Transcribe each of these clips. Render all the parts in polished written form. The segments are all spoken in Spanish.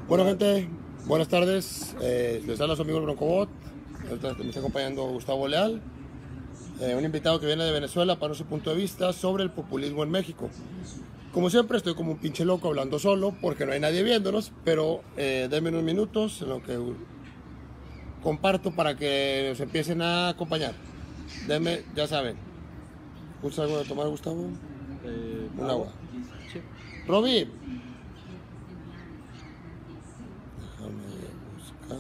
Bueno, gente, buenas tardes. Les habla su amigo el Broncobot. Me está acompañando Gustavo Leal, un invitado que viene de Venezuela para su punto de vista sobre el populismo en México. Como siempre, estoy como un pinche loco hablando solo porque no hay nadie viéndonos, pero denme unos minutos en lo que comparto para que nos empiecen a acompañar. Denme, ya saben. ¿Gusta algo de tomar, Gustavo? Un agua. Sí. Robbie. Déjame buscar.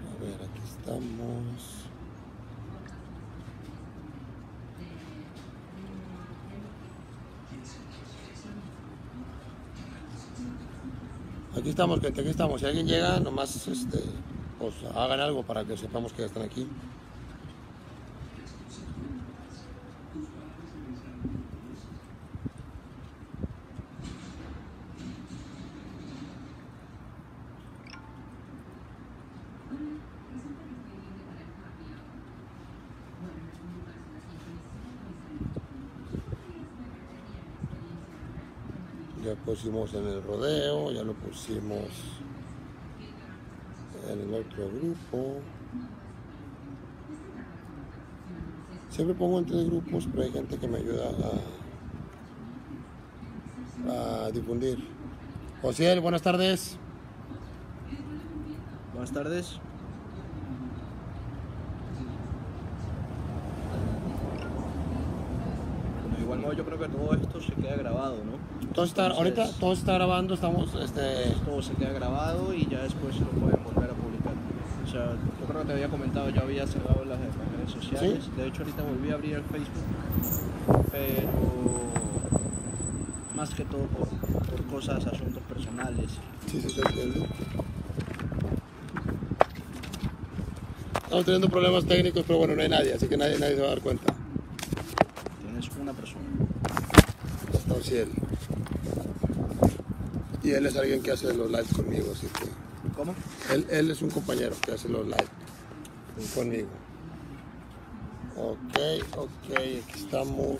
A ver, aquí estamos. Aquí estamos, gente, aquí estamos. Si alguien llega, nomás pues hagan algo para que sepamos que están aquí. Ya pusimos en el rodeo, ya lo pusimos en el otro grupo. Siempre pongo en 3 grupos, pero hay gente que me ayuda a difundir. José, buenas tardes. Buenas tardes. Bueno, igual modo yo creo que todo esto se queda grabado, ¿no? Ahorita todo está grabando, estamos Todo se queda grabado y ya después se lo pueden volver a publicar. O sea, yo creo que te había comentado, ya había cerrado las redes sociales. ¿Sí? De hecho, ahorita volví a abrir el Facebook, pero más que todo por cosas, asuntos personales. Sí, se está viendo. Estamos teniendo problemas técnicos, pero bueno, no hay nadie, así que nadie se va a dar cuenta. Tienes una persona. Está Ociel. Y él es alguien que hace los lives conmigo, así que... ¿Cómo? Él es un compañero que hace los lives conmigo. Ok, aquí estamos.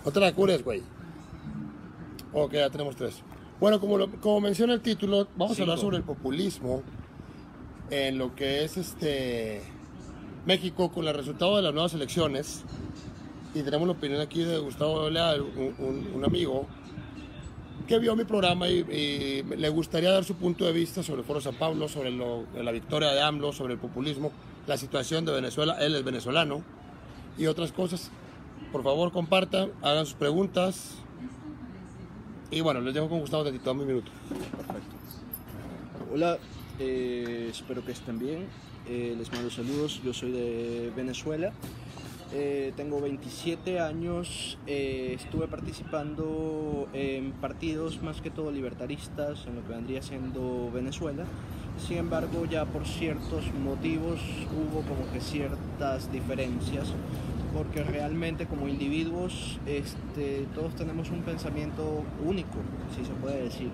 No te la cures, güey. Ok, ya tenemos 3. Bueno, como menciona el título, vamos a hablar sobre el populismo en lo que es México con el resultado de las nuevas elecciones. Y tenemos la opinión aquí de Gustavo Leal, un amigo que vio mi programa y le gustaría dar su punto de vista sobre el Foro San Pablo, sobre la victoria de AMLO, sobre el populismo, la situación de Venezuela, él es venezolano y otras cosas. Por favor, compartan, hagan sus preguntas. Y bueno, les dejo con Gustavo de un minuto. Perfecto. Hola, espero que estén bien. Les mando saludos. Yo soy de Venezuela. Tengo 27 años. Estuve participando en partidos más que todo libertaristas en lo que vendría siendo Venezuela. Sin embargo, ya por ciertos motivos hubo como que ciertas diferencias, porque realmente como individuos todos tenemos un pensamiento único, si se puede decir,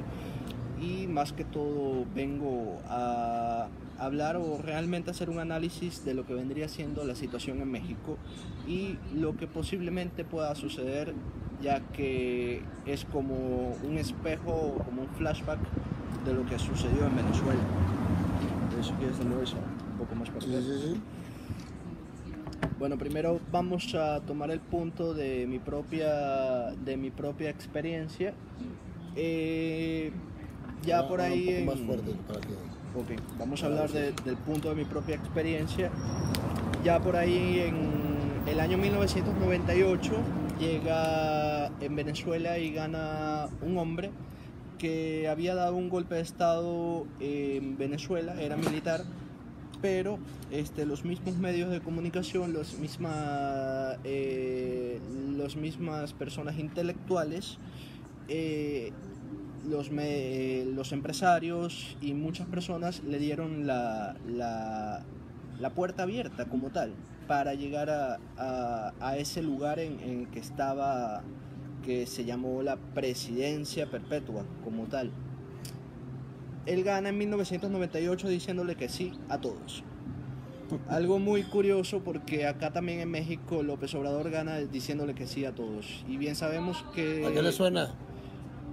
y más que todo vengo a hablar o realmente hacer un análisis de lo que vendría siendo la situación en México y lo que posiblemente pueda suceder, ya que es como un espejo, como un flashback de lo que sucedió en Venezuela. Eso quieres tener eso un poco más para Sí. Bueno, primero vamos a tomar el punto de mi propia experiencia. Ya por ahí un poco más fuerte para que... Ok, vamos a hablar del punto de mi propia experiencia. Ya por ahí en el año 1998 llega en Venezuela y gana un hombre que había dado un golpe de estado en Venezuela, era militar, pero los mismos medios de comunicación, las mismas personas intelectuales, los empresarios y muchas personas le dieron la puerta abierta como tal para llegar a ese lugar en el que estaba, que se llamó la presidencia perpetua como tal. Él gana en 1998 diciéndole que sí a todos. Algo muy curioso porque acá también en México López Obrador gana diciéndole que sí a todos. Y bien sabemos que... ¿A qué le suena?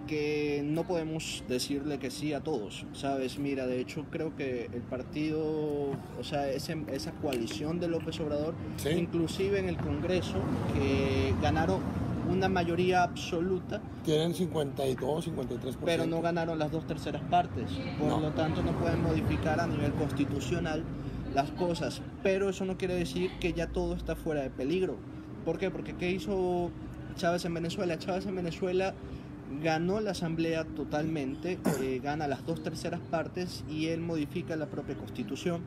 Que no podemos decirle que sí a todos, ¿sabes? Mira, de hecho creo que el partido, o sea, esa coalición de López Obrador, ¿Sí? inclusive en el Congreso, que ganaron una mayoría absoluta, Tienen 52, 53%. pero no ganaron las 2/3 partes, por No. lo tanto no pueden modificar a nivel constitucional las cosas, pero eso no quiere decir que ya todo está fuera de peligro. ¿Por qué? Porque ¿qué hizo Chávez en Venezuela? Chávez en Venezuela ganó la asamblea totalmente, gana las 2/3 partes y él modifica la propia constitución.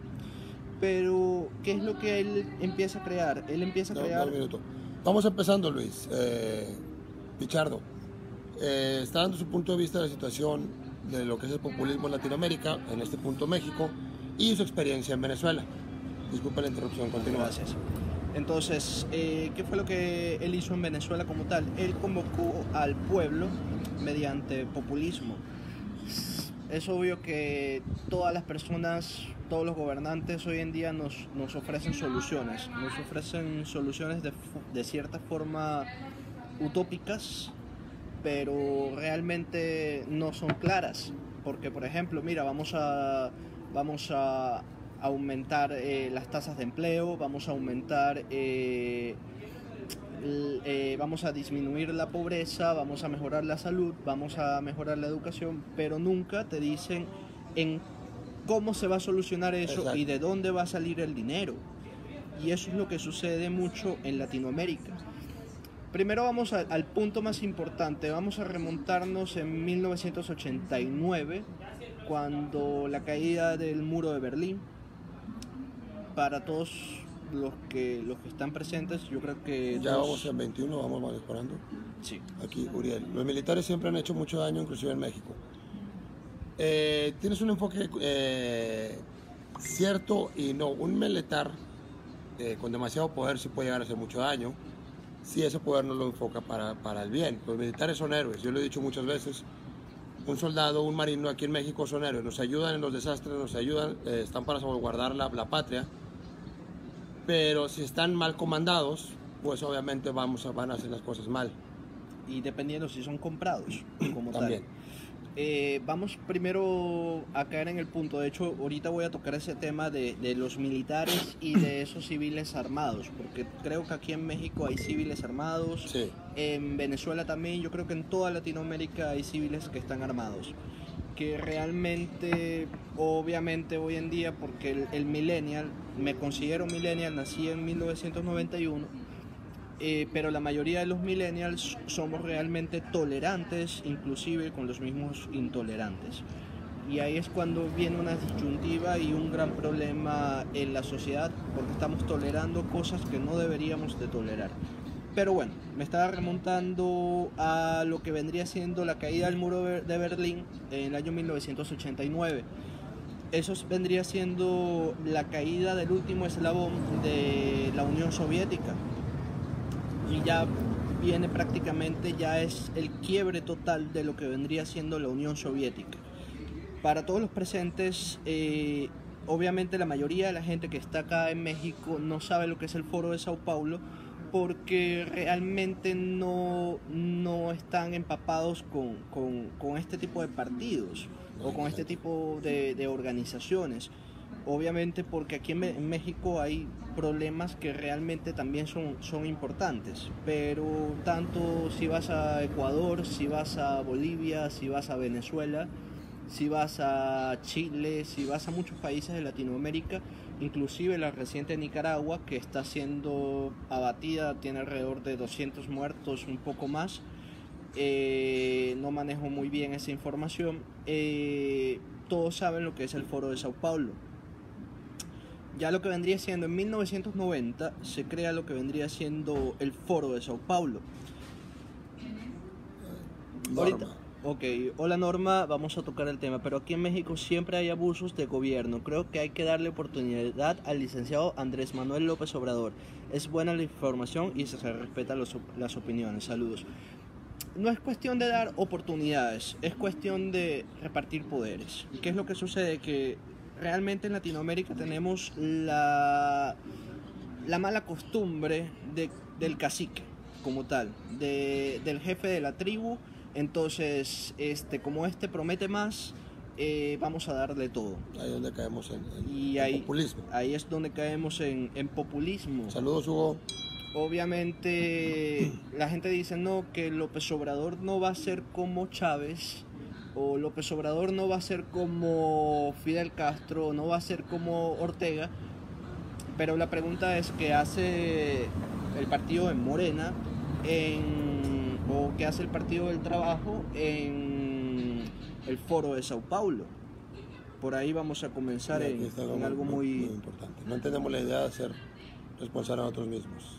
Pero, ¿qué es lo que él empieza a crear? Él empieza a crear... Un minuto. Vamos empezando, Luis. Pichardo, está dando su punto de vista de la situación de lo que es el populismo en Latinoamérica, en este punto México, y su experiencia en Venezuela. Disculpa la interrupción, continúa. Gracias. Entonces, ¿qué fue lo que él hizo en Venezuela como tal? Él convocó al pueblo mediante populismo. Es obvio que todas las personas, todos los gobernantes hoy en día nos ofrecen soluciones. Nos ofrecen soluciones de cierta forma utópicas, pero realmente no son claras. Porque, por ejemplo, mira, vamos a aumentar las tasas de empleo, vamos a aumentar, vamos a disminuir la pobreza, vamos a mejorar la salud, vamos a mejorar la educación, pero nunca te dicen en cómo se va a solucionar eso. Exacto. Y de dónde va a salir el dinero. Y eso es lo que sucede mucho en Latinoamérica. Primero vamos al punto más importante, vamos a remontarnos en 1989, cuando la caída del muro de Berlín. Para todos los que están presentes, yo creo que... Ya vamos en 21, vamos mejorando. Sí. Aquí, Uriel. Los militares siempre han hecho mucho daño, inclusive en México. Tienes un enfoque cierto y no. Un militar con demasiado poder sí puede llegar a hacer mucho daño si ese poder no lo enfoca para el bien. Los militares son héroes, yo lo he dicho muchas veces. Un soldado, un marino aquí en México son héroes, nos ayudan en los desastres, nos ayudan, están para salvaguardar la patria, pero si están mal comandados, pues obviamente van a hacer las cosas mal. Y dependiendo si son comprados, como también. Tal. Vamos primero a caer en el punto, de hecho ahorita voy a tocar ese tema de los militares y de esos civiles armados, porque creo que aquí en México hay civiles armados, sí. En Venezuela también, yo creo que en toda Latinoamérica hay civiles que están armados, que realmente, obviamente hoy en día, porque el millennial, me considero millennial, nací en 1991, pero la mayoría de los millennials somos realmente tolerantes, inclusive con los mismos intolerantes. Y ahí es cuando viene una disyuntiva y un gran problema en la sociedad, porque estamos tolerando cosas que no deberíamos de tolerar. Pero bueno, me estaba remontando a lo que vendría siendo la caída del muro de Berlín en el año 1989. Eso vendría siendo la caída del último eslabón de la Unión Soviética. Y ya viene prácticamente, ya es el quiebre total de lo que vendría siendo la Unión Soviética. Para todos los presentes, obviamente la mayoría de la gente que está acá en México no sabe lo que es el Foro de Sao Paulo, porque realmente no están empapados con este tipo de partidos o con este tipo de organizaciones. Obviamente porque aquí en México hay problemas que realmente también son importantes, pero tanto si vas a Ecuador, si vas a Bolivia, si vas a Venezuela, si vas a Chile, si vas a muchos países de Latinoamérica, inclusive la reciente Nicaragua, que está siendo abatida, tiene alrededor de 200 muertos, un poco más. No manejo muy bien esa información. Todos saben lo que es el Foro de Sao Paulo. Ya lo que vendría siendo en 1990 se crea lo que vendría siendo el Foro de Sao Paulo. Ahorita, ok, hola Norma, vamos a tocar el tema, pero aquí en México siempre hay abusos de gobierno. Creo que hay que darle oportunidad al licenciado Andrés Manuel López Obrador. Es buena la información y se respeta las opiniones. Saludos. No es cuestión de dar oportunidades, es cuestión de repartir poderes. ¿Qué es lo que sucede? Que realmente en Latinoamérica tenemos la mala costumbre del cacique como tal, del jefe de la tribu. Entonces, como promete más, vamos a darle todo. Ahí es donde caemos en populismo. Ahí es donde caemos en populismo. Saludos, Hugo. Obviamente la gente dice no, que López Obrador no va a ser como Chávez, o López Obrador no va a ser como Fidel Castro, no va a ser como Ortega, pero la pregunta es qué hace el partido en Morena o qué hace el Partido del Trabajo en el Foro de Sao Paulo. Por ahí vamos a comenzar en algo muy importante. No entendemos la idea de ser responsables nosotros mismos.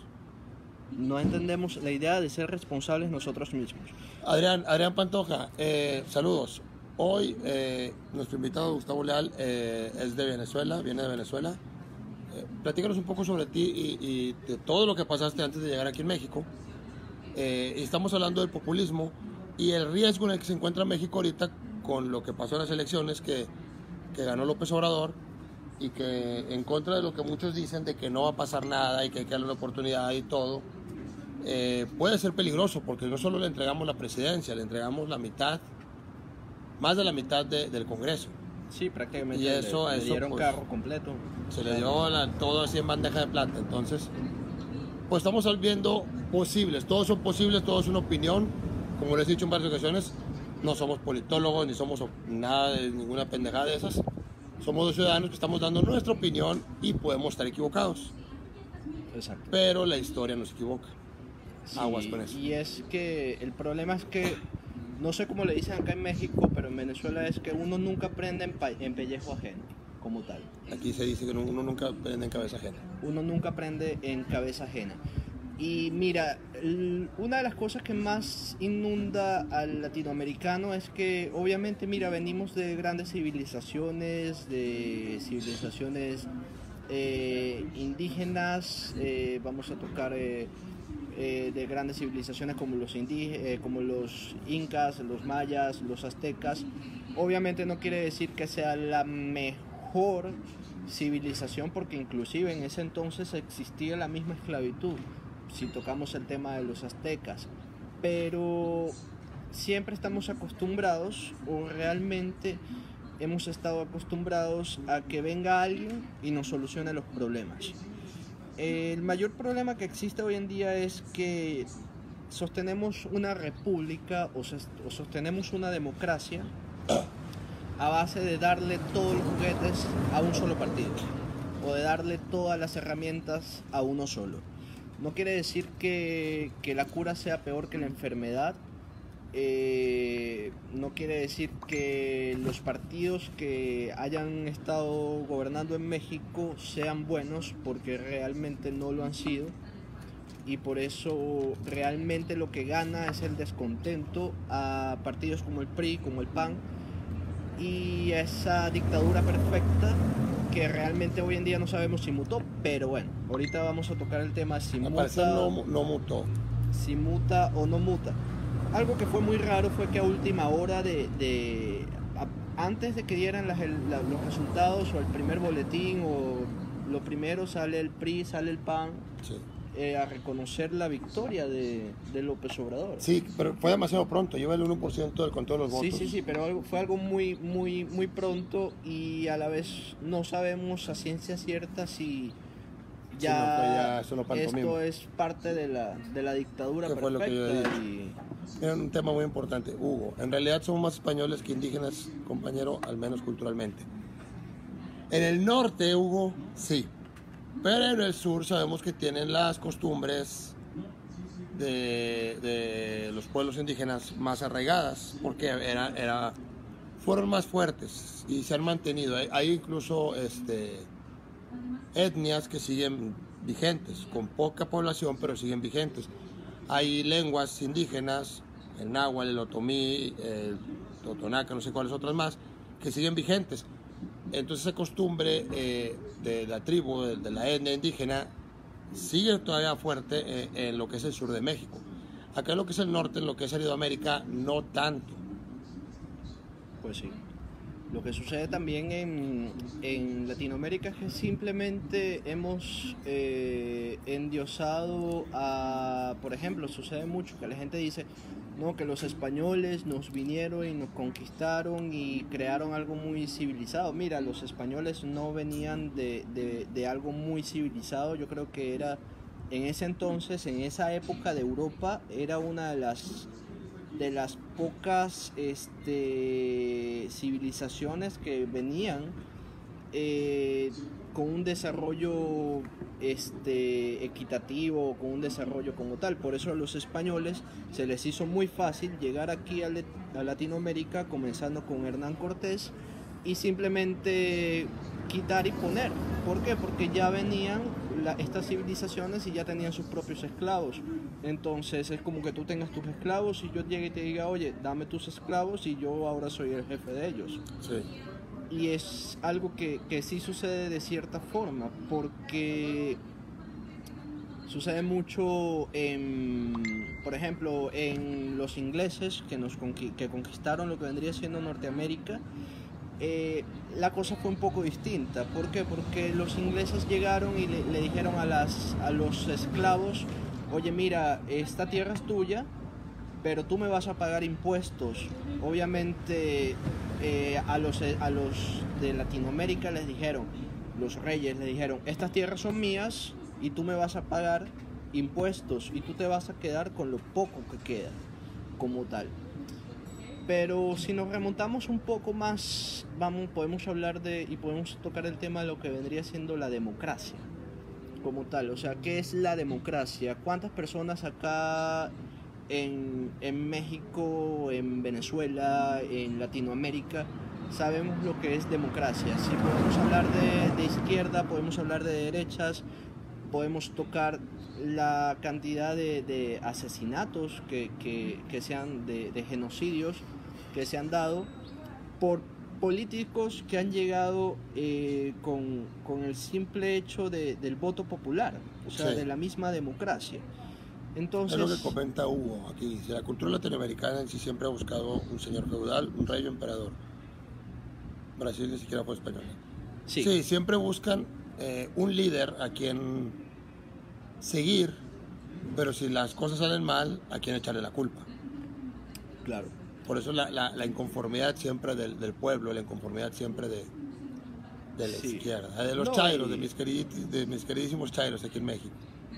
No entendemos la idea de ser responsables nosotros mismos. Adrián Pantoja, saludos. Hoy nuestro invitado Gustavo Leal es de Venezuela, viene de Venezuela. Platícanos un poco sobre ti y de todo lo que pasaste antes de llegar aquí en México. Y estamos hablando del populismo y el riesgo en el que se encuentra México ahorita con lo que pasó en las elecciones, que ganó López Obrador, y que en contra de lo que muchos dicen de que no va a pasar nada y que hay que darle una oportunidad y todo, puede ser peligroso, porque no solo le entregamos la presidencia, le entregamos la mitad, más de la mitad del Congreso. Sí, prácticamente. Y eso le dieron pues, carro completo. Se le dio todo así en bandeja de plata. Entonces, pues estamos viendo posibles, todos son posibles, todo es una opinión. Como les he dicho en varias ocasiones, no somos politólogos ni somos nada de ninguna pendejada de esas. Somos dos ciudadanos que estamos dando nuestra opinión y podemos estar equivocados. Exacto. Pero la historia nos equivoca. Sí, aguas con eso. Y es que el problema es que, no sé cómo le dicen acá en México, pero en Venezuela es que uno nunca aprende en pellejo ajeno, como tal. Aquí se dice que uno nunca aprende en cabeza ajena. Uno nunca aprende en cabeza ajena. Y mira, una de las cosas que más inunda al latinoamericano es que obviamente, mira, venimos de grandes civilizaciones, indígenas, vamos a tocar de grandes civilizaciones como como los incas, los mayas, los aztecas. Obviamente no quiere decir que sea la mejor civilización, porque inclusive en ese entonces existía la misma esclavitud, si tocamos el tema de los aztecas, pero siempre estamos acostumbrados, o realmente hemos estado acostumbrados a que venga alguien y nos solucione los problemas. El mayor problema que existe hoy en día es que sostenemos una república o sostenemos una democracia a base de darle todos los juguetes a un solo partido, o de darle todas las herramientas a uno solo. No quiere decir que la cura sea peor que la enfermedad. No quiere decir que los partidos que hayan estado gobernando en México sean buenos, porque realmente no lo han sido. Y por eso realmente lo que gana es el descontento a partidos como el PRI, como el PAN, y esa dictadura perfecta que realmente hoy en día no sabemos si mutó, pero bueno, ahorita vamos a tocar el tema si muta, no mutó. Si muta o no muta. Algo que fue muy raro fue que a última hora antes de que dieran los resultados o el primer boletín o lo primero, sale el PRI, sale el PAN, sí, a reconocer la victoria de López Obrador. Sí, pero fue demasiado pronto, lleva el 1% del conteo de los votos. Sí, pero fue algo muy pronto, y a la vez no sabemos a ciencia cierta si ya esto es parte de la dictadura perfecta. Fue lo que yo he dicho. Era un tema muy importante, Hugo. En realidad somos más españoles que indígenas, compañero, al menos culturalmente. En el norte, Hugo, sí. Pero en el sur sabemos que tienen las costumbres de los pueblos indígenas más arraigadas, porque fueron más fuertes y se han mantenido. Hay incluso etnias que siguen vigentes, con poca población, pero siguen vigentes. Hay lenguas indígenas, el náhuatl, el otomí, el totonaca, no sé cuáles otras más, que siguen vigentes. Entonces esa costumbre de la tribu, de la etnia indígena, sigue todavía fuerte en lo que es el sur de México. Acá en lo que es el norte, en lo que es América, no tanto. Pues sí. Lo que sucede también en Latinoamérica es que simplemente hemos endiosado a, por ejemplo, sucede mucho que la gente dice, no, que los españoles nos vinieron y nos conquistaron y crearon algo muy civilizado. Mira, los españoles no venían de algo muy civilizado. Yo creo que era, en ese entonces, en esa época de Europa, era una de las pocas civilizaciones que venían con un desarrollo equitativo, con un desarrollo como tal. Por eso a los españoles se les hizo muy fácil llegar aquí a Latinoamérica, comenzando con Hernán Cortés, y simplemente quitar y poner. ¿Por qué? Porque ya venían estas civilizaciones y ya tenían sus propios esclavos. Entonces es como que tú tengas tus esclavos y yo llegue y te diga, oye, dame tus esclavos y yo ahora soy el jefe de ellos. Sí. Y es algo que sí sucede de cierta forma, porque sucede mucho, por ejemplo, en los ingleses que conquistaron lo que vendría siendo Norteamérica. La cosa fue un poco distinta. ¿Por qué? Porque los ingleses llegaron y le dijeron a los esclavos, oye, mira, esta tierra es tuya, pero tú me vas a pagar impuestos. Obviamente a los de Latinoamérica les dijeron, los reyes les dijeron, estas tierras son mías y tú me vas a pagar impuestos y tú te vas a quedar con lo poco que queda como tal. Pero si nos remontamos un poco más, podemos hablar y podemos tocar el tema de lo que vendría siendo la democracia como tal. O sea, ¿qué es la democracia? ¿Cuántas personas acá en México, en Venezuela, en Latinoamérica sabemos lo que es democracia? Si podemos hablar de izquierda, podemos hablar de derechas, podemos tocar la cantidad de asesinatos que sean de genocidios que se han dado por políticos que han llegado con el simple hecho del voto popular, o sea, sí, de la misma democracia. Entonces, es lo que comenta Hugo aquí. Si la cultura latinoamericana en sí siempre ha buscado un señor feudal, un rey o emperador. Brasil ni siquiera fue español. sí, Sí, siempre buscan un líder a quien seguir, pero si las cosas salen mal, a quien echarle la culpa. claro. Por eso la inconformidad siempre del pueblo, la inconformidad siempre de la Sí. izquierda, de los No, chairos, y- de mis queridísimos chairos aquí en México.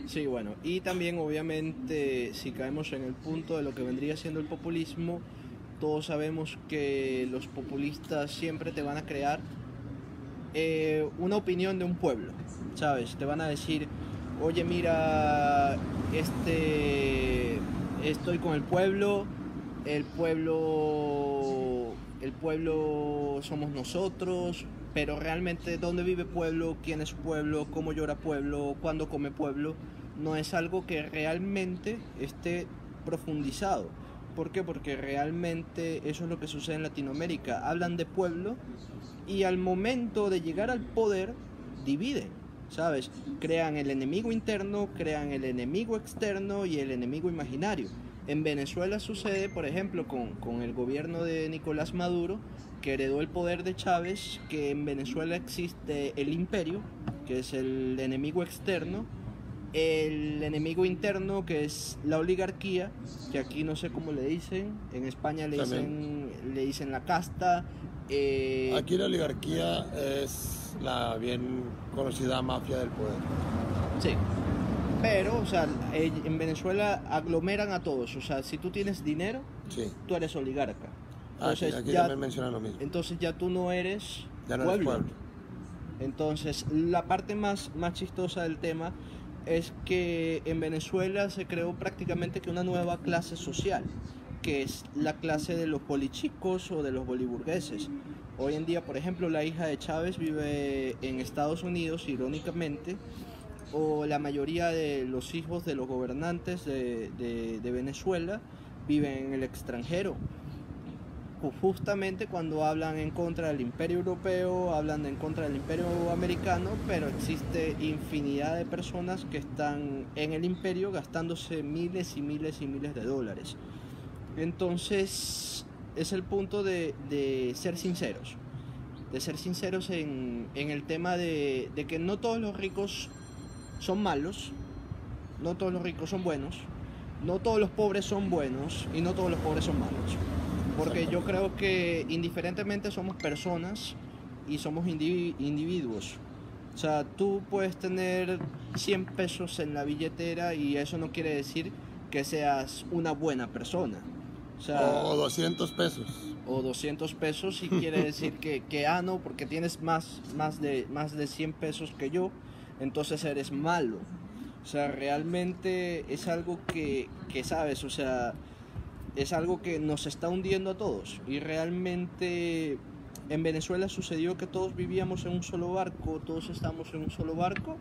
Sí, bueno, y también obviamente si caemos en el punto de lo que vendría siendo el populismo, todos sabemos que los populistas siempre te van a crear una opinión de un pueblo, ¿sabes? Te van a decir, oye, mira, estoy con el pueblo somos nosotros, pero realmente dónde vive pueblo, quién es pueblo, cómo llora pueblo, cuándo come pueblo, no es algo que realmente esté profundizado. ¿Por qué? Porque realmente eso es lo que sucede en Latinoamérica. Hablan de pueblo y al momento de llegar al poder dividen, ¿sabes? Crean el enemigo interno, crean el enemigo externo y el enemigo imaginario. En Venezuela sucede, por ejemplo, con el gobierno de Nicolás Maduro, que heredó el poder de Chávez, que en Venezuela existe el imperio, que es el enemigo externo, el enemigo interno, que es la oligarquía, que aquí no sé cómo le dicen, en España le dicen la casta. Aquí la oligarquía es la bien conocida mafia del poder. Sí, pero, o sea, en Venezuela aglomeran a todos, o sea, si tú tienes dinero, Sí. tú eres oligarca. Aquí Entonces, también mencionan lo mismo. entonces ya tú no eres Ya no pueblo. eres pueblo. Entonces, la parte más chistosa del tema es que en Venezuela se creó prácticamente que una nueva clase social, que es la clase de los bolichicos o de los boliburgueses. Hoy en día, por ejemplo, la hija de Chávez vive en Estados Unidos, irónicamente, o la mayoría de los hijos de los gobernantes de Venezuela viven en el extranjero. Justamente cuando hablan en contra del imperio europeo, hablan en contra del imperio americano, pero existe infinidad de personas que están en el imperio gastándose miles y miles y miles de dólares. Entonces es el punto de ser sinceros. ser sinceros en el tema de que no todos los ricos son malos, no todos los ricos son buenos, no todos los pobres son buenos y no todos los pobres son malos. Porque yo creo que indiferentemente somos personas y somos individuos. O sea, tú puedes tener 100 pesos en la billetera y eso no quiere decir que seas una buena persona. O sea, o 200 pesos. O 200 pesos y quiere decir que no, porque tienes más de 100 pesos que yo, entonces eres malo. O sea, realmente es algo que sabes, o sea, es algo que nos está hundiendo a todos. Y realmente en Venezuela sucedió que todos vivíamos en un solo barco, todos estamos en un solo barco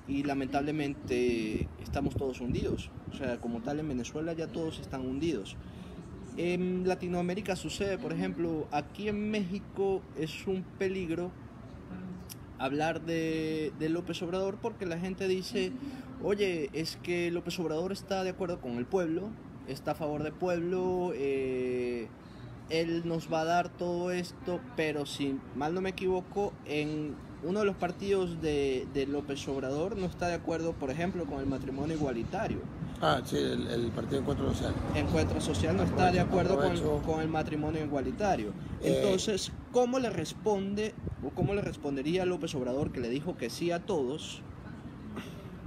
y lamentablemente estamos todos hundidos. O sea, como tal en Venezuela ya todos están hundidos. En Latinoamérica sucede, por ejemplo, aquí en México es un peligro hablar de López Obrador porque la gente dice, oye, es que López Obrador está de acuerdo con el pueblo, está a favor del pueblo, él nos va a dar todo esto, pero si mal no me equivoco, en uno de los partidos de López Obrador no está de acuerdo, por ejemplo, con el matrimonio igualitario. Ah, sí, el Partido Encuentro Social. Encuentro Social no está de acuerdo con el matrimonio igualitario. Entonces, ¿cómo le responde o cómo le respondería López Obrador, que le dijo que sí a todos,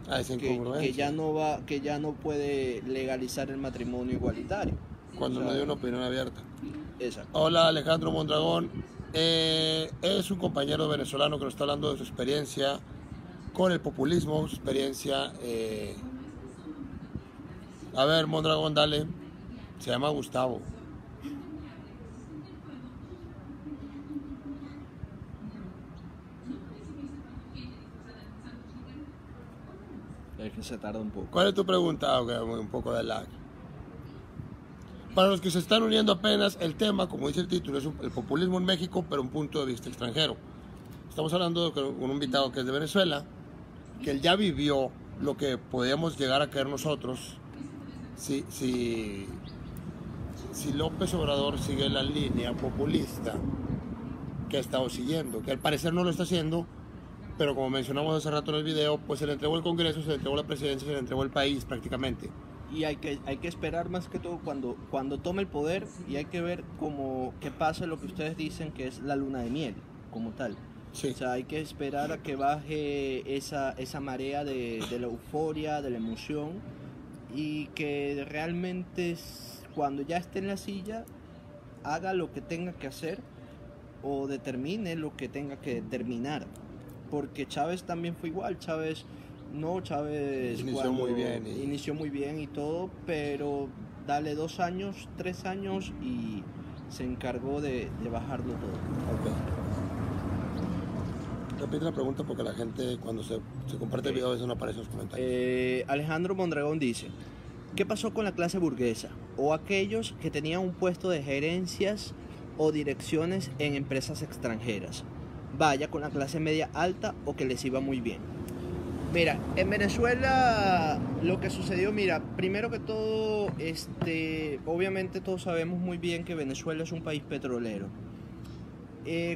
que ya no puede legalizar el matrimonio igualitario? Cuando no dio una opinión abierta. Exacto. Hola, Alejandro Mondragón. Es un compañero venezolano que nos está hablando de su experiencia con el populismo, su experiencia... A ver, Mondragón, dale. Se llama Gustavo. Es que se tarda un poco. ¿Cuál es tu pregunta? Ok, un poco de lag. Para los que se están uniendo apenas, el tema, como dice el título, es el populismo en México, pero un punto de vista extranjero. Estamos hablando con un invitado que es de Venezuela, que él ya vivió lo que podíamos llegar a creer nosotros si López Obrador sigue la línea populista que ha estado siguiendo, que al parecer no lo está haciendo, pero como mencionamos hace rato en el video, pues se le entregó el Congreso, se le entregó la presidencia, se le entregó el país prácticamente. Y hay que esperar más que todo cuando tome el poder, y hay que ver que pase lo que ustedes dicen que es la luna de miel, como tal. Sí. O sea, hay que esperar a que baje esa marea de la euforia, de la emoción, y que realmente cuando ya esté en la silla haga lo que tenga que hacer o determine lo que tenga que determinar, porque Chávez también fue igual. Chávez inició muy bien y todo, pero dale 2 años, 3 años y se encargó de bajarlo todo. Okay. Repite la pregunta porque la gente cuando se comparte el video a veces no aparece en los comentarios. Alejandro Mondragón dice, ¿qué pasó con la clase burguesa o aquellos que tenían un puesto de gerencias o direcciones en empresas extranjeras? Vaya con la clase media alta o que les iba muy bien. Mira, en Venezuela lo que sucedió, mira, primero que todo, obviamente todos sabemos muy bien que Venezuela es un país petrolero.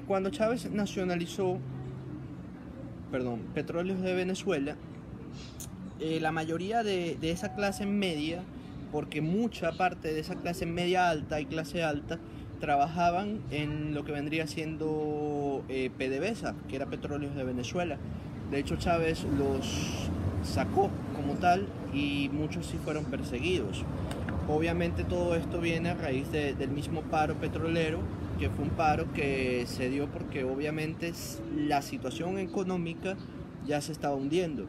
Cuando Chávez nacionalizó Petróleos de Venezuela, la mayoría de esa clase media, porque mucha parte de esa clase media alta y clase alta trabajaban en lo que vendría siendo PDVSA, que era Petróleos de Venezuela. De hecho, Chávez los sacó como tal y muchos sí fueron perseguidos. Obviamente todo esto viene a raíz del mismo paro petrolero, que fue un paro que se dio porque obviamente la situación económica ya se estaba hundiendo.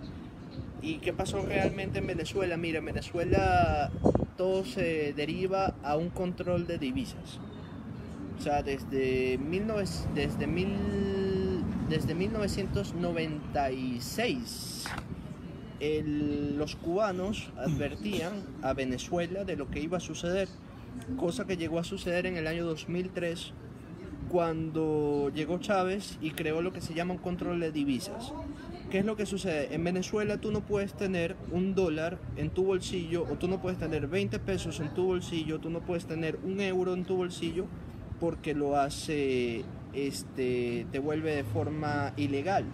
¿Y qué pasó realmente en Venezuela? Mira, en Venezuela todo se deriva a un control de divisas. O sea, desde 1996 los cubanos advertían a Venezuela de lo que iba a suceder, cosa que llegó a suceder en el año 2003 cuando llegó Chávez y creó lo que se llama un control de divisas. ¿Qué es lo que sucede? En Venezuela tú no puedes tener $1 en tu bolsillo, o tú no puedes tener 20 pesos en tu bolsillo, tú no puedes tener €1 en tu bolsillo, porque lo hace te vuelve de forma ilegal.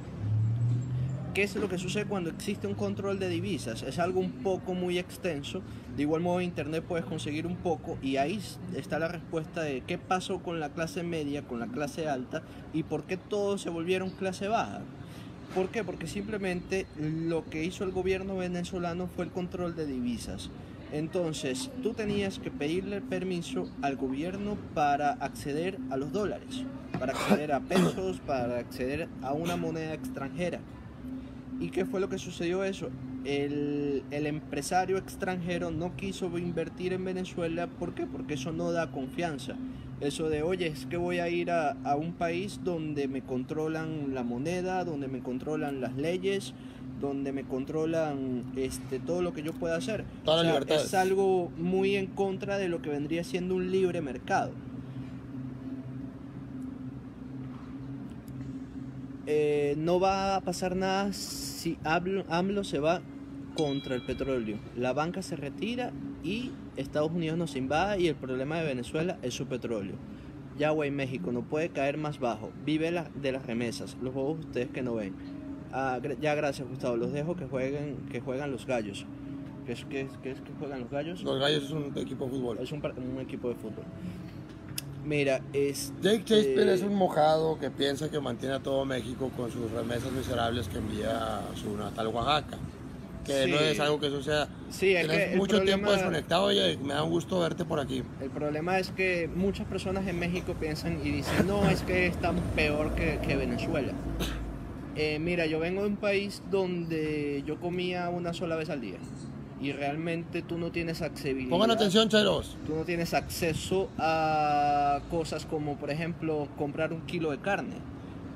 ¿Qué es lo que sucede cuando existe un control de divisas? Es algo un poco muy extenso. De igual modo en internet puedes conseguir un poco y ahí está la respuesta de qué pasó con la clase media, con la clase alta y por qué todos se volvieron clase baja. ¿Por qué? Porque simplemente lo que hizo el gobierno venezolano fue el control de divisas. Entonces tú tenías que pedirle permiso al gobierno para acceder a los dólares, para acceder a pesos, para acceder a una moneda extranjera. ¿Y qué fue lo que sucedió eso? El empresario extranjero no quiso invertir en Venezuela. ¿Por qué? Porque eso no da confianza. Eso de, oye, es que voy a ir a un país donde me controlan la moneda, donde me controlan las leyes, donde me controlan todo lo que yo pueda hacer. Todas las libertades. Es algo muy en contra de lo que vendría siendo un libre mercado. No va a pasar nada si AMLO se va contra el petróleo. La banca se retira y Estados Unidos nos invade y el problema de Venezuela es su petróleo. Yagüey, México no puede caer más bajo. Vive de las remesas. Los juegos ustedes que no ven. Ya gracias, Gustavo. Los dejo que juegan los gallos. ¿Qué es que juegan los gallos? Los gallos es un equipo de fútbol. Es un equipo de fútbol. Mira, Jake Shakespeare es un mojado que piensa que mantiene a todo México con sus remesas miserables que envía a su natal Oaxaca. Que sí, no es algo que suceda. Sí, es tienes que mucho problema, tiempo desconectado y me da un gusto verte por aquí. El problema es que muchas personas en México piensan y dicen, no, es que están peor que Venezuela. Mira, yo vengo de un país donde yo comía una sola vez al día. Y realmente tú no tienes accesibilidad. Pongan atención, chairos. Tú no tienes acceso a cosas como, por ejemplo, comprar un kilo de carne.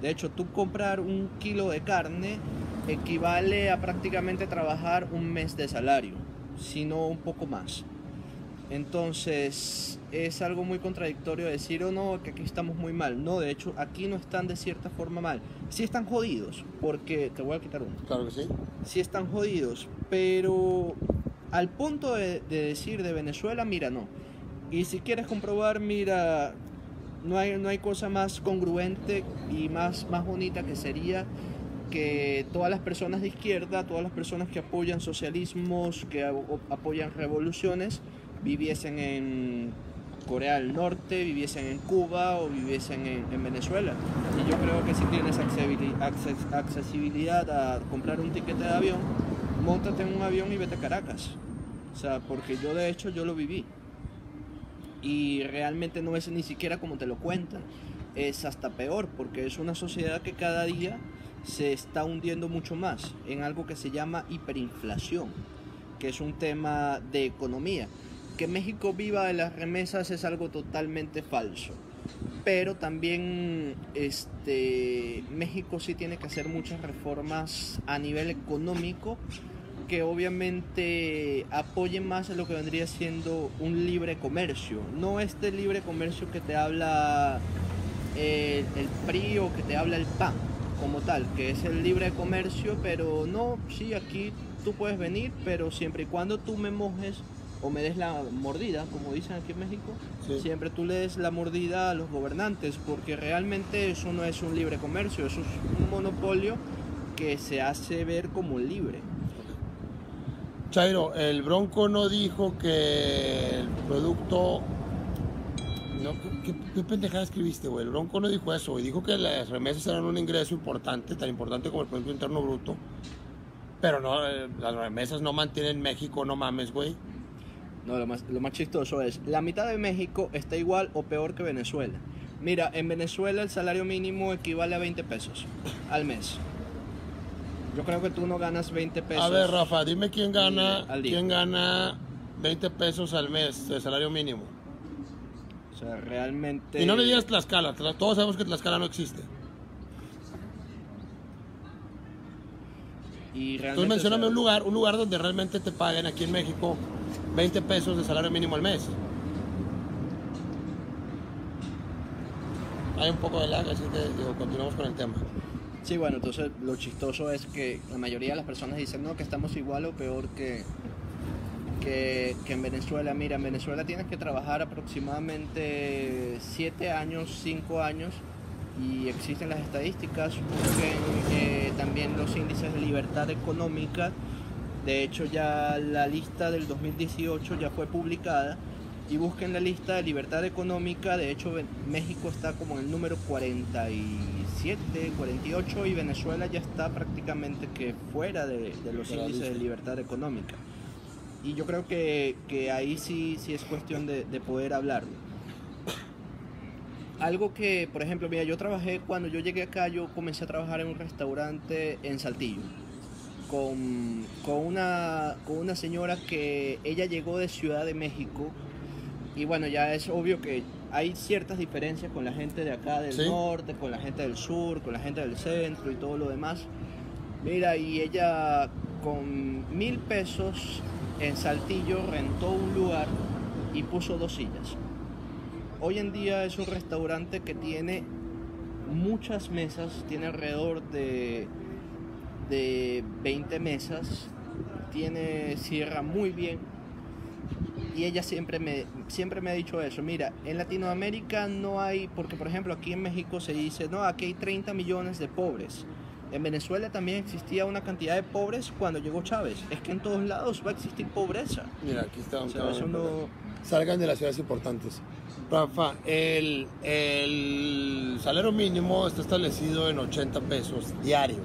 De hecho, tú comprar un kilo de carne equivale a prácticamente trabajar un mes de salario, si no un poco más. Entonces, es algo muy contradictorio decir o no, que aquí estamos muy mal. No, de hecho, aquí no están de cierta forma mal. Sí están jodidos, porque te voy a quitar uno. Claro que sí. Sí están jodidos, pero al punto de decir de Venezuela, mira, no. Y si quieres comprobar, mira, no hay cosa más congruente y más bonita que sería que todas las personas de izquierda, todas las personas que apoyan socialismos, que apoyan revoluciones, viviesen en Corea del Norte, viviesen en Cuba o viviesen en Venezuela. Y yo creo que si tienes accesibilidad a comprar un tiquete de avión, móntate en un avión y vete a Caracas. O sea, porque yo de hecho yo lo viví. Y realmente no es ni siquiera como te lo cuentan. Es hasta peor, porque es una sociedad que cada día se está hundiendo mucho más en algo que se llama hiperinflación, que es un tema de economía. Que México viva de las remesas es algo totalmente falso, pero también México sí tiene que hacer muchas reformas a nivel económico que obviamente apoyen más a lo que vendría siendo un libre comercio, no este libre comercio que te habla el PRI o que te habla el PAN como tal, que es el libre comercio, pero no, sí, aquí tú puedes venir, pero siempre y cuando tú me mojes o me des la mordida, como dicen aquí en México, sí. Siempre tú le des la mordida a los gobernantes, porque realmente eso no es un libre comercio, eso es un monopolio que se hace ver como libre. Chairo, el Bronco no dijo que el producto... No, ¿qué pendejada escribiste, güey? El Bronco no dijo eso, güey. Dijo que las remesas eran un ingreso importante, tan importante como el Producto Interno Bruto. Pero no, las remesas no mantienen México, no mames, güey. No, lo más chistoso es, la mitad de México está igual o peor que Venezuela. Mira, en Venezuela el salario mínimo equivale a 20 pesos al mes. Yo creo que tú no ganas 20 pesos. A ver, Rafa, dime quién gana 20 pesos al mes de salario mínimo. O sea, realmente... Y no le digas Tlaxcala, todos sabemos que Tlaxcala no existe. Y realmente, entonces mencióname un lugar donde realmente te paguen aquí en México 20 pesos de salario mínimo al mes. Hay un poco de lag, así que continuamos con el tema. Sí, bueno, entonces lo chistoso es que la mayoría de las personas dicen no, que estamos igual o peor que en Venezuela. Mira, en Venezuela tienes que trabajar aproximadamente 7 años, 5 años y existen las estadísticas, busquen también los índices de libertad económica. De hecho, ya la lista del 2018 ya fue publicada, y busquen la lista de libertad económica. De hecho, México está como en el número 47, 48, y Venezuela ya está prácticamente que fuera de los índices de libertad económica. Y yo creo que ahí sí es cuestión de poder hablarlo. Algo que, por ejemplo, mira, cuando yo llegué acá, yo comencé a trabajar en un restaurante en Saltillo con una señora que ella llegó de Ciudad de México. Y bueno, ya es obvio que hay ciertas diferencias con la gente de acá del norte, con la gente del sur, con la gente del centro y todo lo demás. Mira, y ella con 1,000 pesos en Saltillo rentó un lugar y puso 2 sillas. Hoy en día es un restaurante que tiene muchas mesas, tiene alrededor de 20 mesas, cierra muy bien. Y ella siempre me ha dicho eso. Mira, en Latinoamérica no hay, porque por ejemplo aquí en México se dice, no, aquí hay 30 millones de pobres. En Venezuela también existía una cantidad de pobres cuando llegó Chávez. Es que en todos lados va a existir pobreza. Mira, aquí está un eso no... Salgan de las ciudades importantes. Rafa, el salario mínimo está establecido en 80 pesos diarios.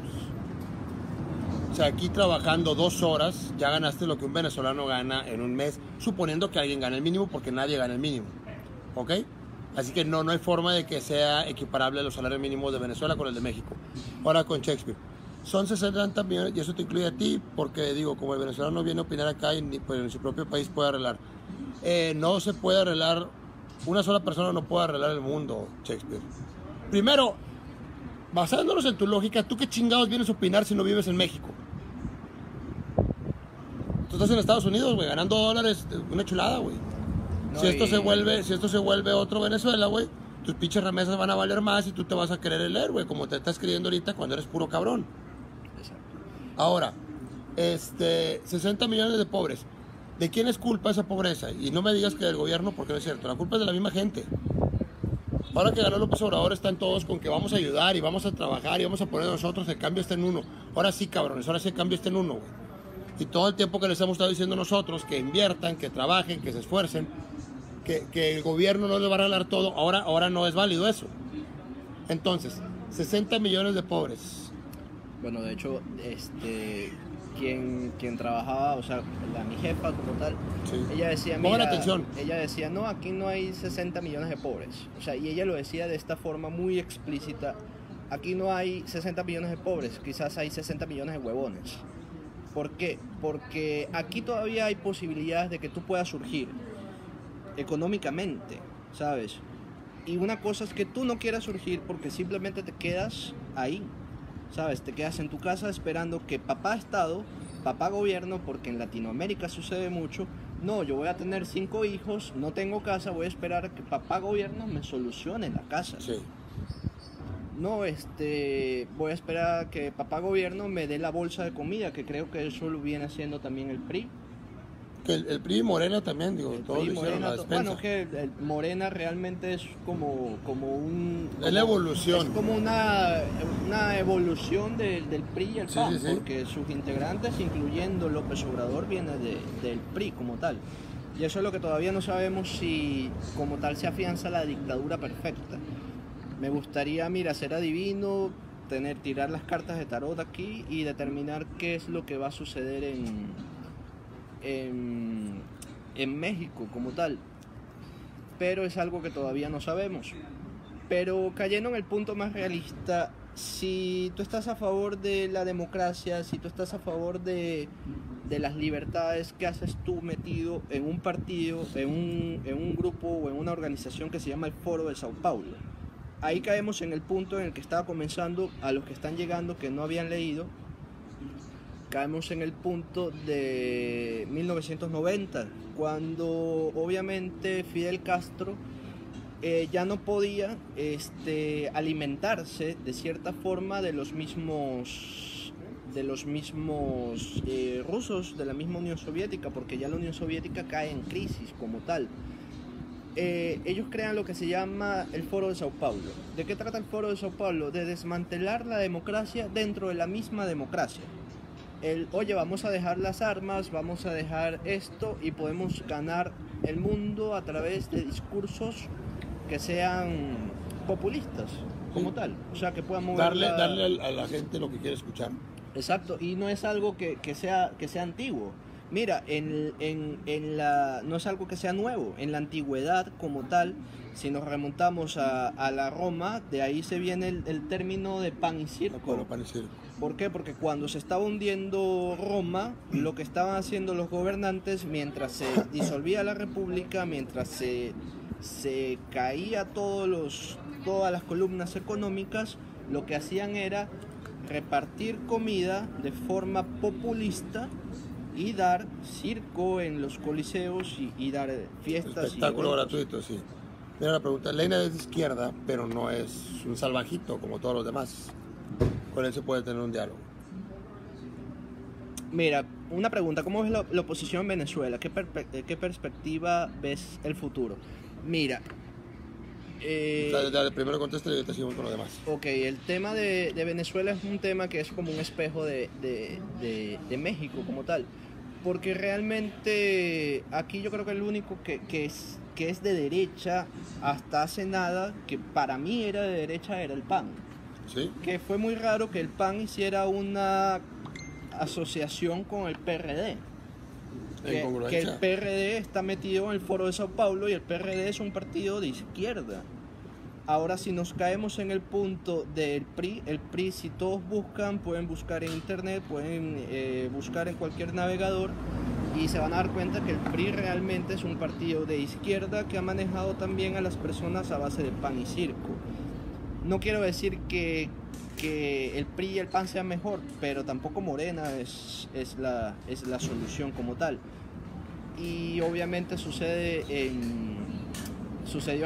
O sea, aquí trabajando 2 horas ya ganaste lo que un venezolano gana en un mes, suponiendo que alguien gane el mínimo, porque nadie gana el mínimo, ¿ok? Así que no hay forma de que sea equiparable los salarios mínimos de Venezuela con el de México. Ahora con Shakespeare. Son 60 millones, y eso te incluye a ti, porque digo, como el venezolano viene a opinar acá y pues, en su propio país puede arreglar. No se puede arreglar, una sola persona no puede arreglar el mundo, Shakespeare. Primero, basándonos en tu lógica, ¿tú qué chingados vienes a opinar si no vives en México? Tú estás en Estados Unidos, güey, ganando dólares, una chulada, güey. No, si esto se vuelve otro Venezuela, güey, tus pinches remesas van a valer más y tú te vas a querer el güey, como te estás creyendo ahorita cuando eres puro cabrón. Exacto. Ahora, 60 millones de pobres. ¿De quién es culpa esa pobreza? Y no me digas que del gobierno, porque no es cierto. La culpa es de la misma gente. Ahora que ganó López Obrador, están todos con que vamos a ayudar y vamos a trabajar y vamos a poner nosotros, el cambio está en uno. Ahora sí, cabrones, ahora sí el cambio está en uno, güey. Y todo el tiempo que les hemos estado diciendo nosotros, que inviertan, que trabajen, que se esfuercen, que el gobierno no les va a regalar todo, ahora no es válido eso. Entonces, 60 millones de pobres. Bueno, de hecho, quien trabajaba, o sea, mi jefa como tal, sí. Ella decía, mira, pongan atención. Ella decía, no, aquí no hay 60 millones de pobres. O sea, y ella lo decía de esta forma muy explícita, aquí no hay 60 millones de pobres, quizás hay 60 millones de huevones. ¿Por qué? Porque aquí todavía hay posibilidades de que tú puedas surgir económicamente, ¿sabes? Y una cosa es que tú no quieras surgir porque simplemente te quedas ahí, ¿sabes? Te quedas en tu casa esperando que papá Estado, papá gobierno, porque en Latinoamérica sucede mucho, no, yo voy a tener 5 hijos, no tengo casa, voy a esperar a que papá gobierno me solucione la casa. Sí. No, voy a esperar a que papá gobierno me dé la bolsa de comida, que creo que eso lo viene haciendo también el PRI. Que el PRI y Morena también, digo, todos lo hicieron la despensa. Bueno, que el Morena realmente es como un... Es la evolución. Es como una evolución del PRI y el PAN, sí. porque sus integrantes, incluyendo López Obrador, vienen del PRI como tal. Y eso es lo que todavía no sabemos si como tal se afianza la dictadura perfecta. Me gustaría, mira, ser adivino, tirar las cartas de tarot aquí y determinar qué es lo que va a suceder en México como tal. Pero es algo que todavía no sabemos. Pero cayendo en el punto más realista, si tú estás a favor de la democracia, si tú estás a favor de las libertades, ¿qué haces tú metido en un partido, en un grupo o en una organización que se llama el Foro de Sao Paulo? Ahí caemos en el punto en el que estaba comenzando, a los que están llegando que no habían leído, caemos en el punto de 1990, cuando obviamente Fidel Castro ya no podía alimentarse de cierta forma de los mismos rusos, de la misma Unión Soviética, porque ya la Unión Soviética cae en crisis como tal. ellos crean lo que se llama el Foro de Sao Paulo. ¿De qué trata el Foro de Sao Paulo? De desmantelar la democracia dentro de la misma democracia. Oye, vamos a dejar las armas, vamos a dejar esto y podemos ganar el mundo a través de discursos que sean populistas, como tal. O sea, que puedan mover darle a la gente lo que quiere escuchar. Exacto, y no es algo que sea antiguo. Mira, no es algo que sea nuevo. En la antigüedad como tal, si nos remontamos a la Roma, de ahí se viene el término de pan y circo. Bueno, pan y circo. ¿Por qué? Porque cuando se estaba hundiendo Roma, lo que estaban haciendo los gobernantes, mientras se disolvía la república, mientras se caía todas las columnas económicas, lo que hacían era repartir comida de forma populista y dar circo en los coliseos y dar fiestas. Espectáculo gratuito, sí. Mira la pregunta, Leina es de izquierda, pero no es un salvajito como todos los demás. Con él se puede tener un diálogo. Mira, una pregunta, ¿cómo ves la oposición en Venezuela? ¿Qué perspectiva ves el futuro? Mira... dale, primero contesta y ahorita seguimos con lo demás. Ok, el tema de Venezuela es un tema que es como un espejo de México como tal. Porque realmente aquí yo creo que el único que es de derecha hasta hace nada, que para mí era de derecha, era el PAN. ¿Sí? Que fue muy raro que el PAN hiciera una asociación con el PRD. Que el PRD está metido en el Foro de Sao Paulo y el PRD es un partido de izquierda. Ahora, si nos caemos en el punto del PRI, el PRI, si todos buscan, pueden buscar en internet, pueden buscar en cualquier navegador y se van a dar cuenta que el PRI realmente es un partido de izquierda que ha manejado también a las personas a base de pan y circo. No quiero decir que el PRI y el PAN sean mejor, pero tampoco Morena es la solución como tal. Y obviamente sucedió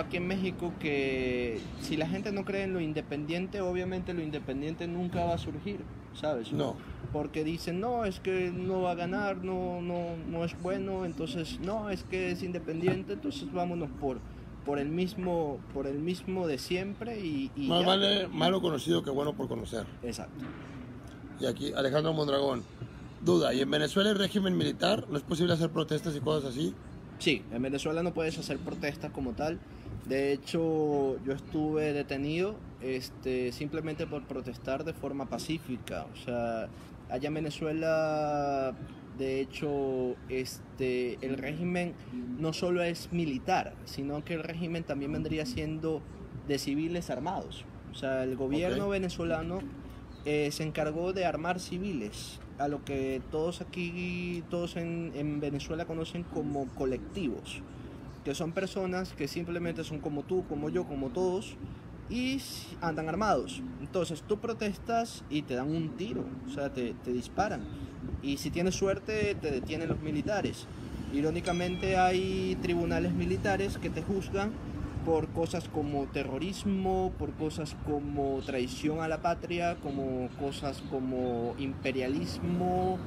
aquí en México que si la gente no cree en lo independiente, obviamente lo independiente nunca va a surgir, ¿sabes? No. Porque dicen, no, es que no va a ganar, no es bueno, entonces no, es que es independiente, entonces vámonos por el mismo de siempre y más vale malo conocido que bueno por conocer. Exacto. Y aquí Alejandro Mondragón, duda, ¿y en Venezuela el régimen militar no es posible hacer protestas y cosas así? Sí, en Venezuela no puedes hacer protestas como tal. De hecho, yo estuve detenido simplemente por protestar de forma pacífica. O sea, allá en Venezuela, de hecho, el régimen no solo es militar, sino que el régimen también vendría siendo de civiles armados. O sea, el gobierno venezolano se encargó de armar civiles, a lo que todos en Venezuela conocen como colectivos, que son personas que simplemente son como tú, como yo, como todos, y andan armados. Entonces tú protestas y te dan un tiro, o sea, te disparan. Y si tienes suerte, te detienen los militares. Irónicamente hay tribunales militares que te juzgan por cosas como terrorismo, por cosas como traición a la patria, como cosas como imperialismo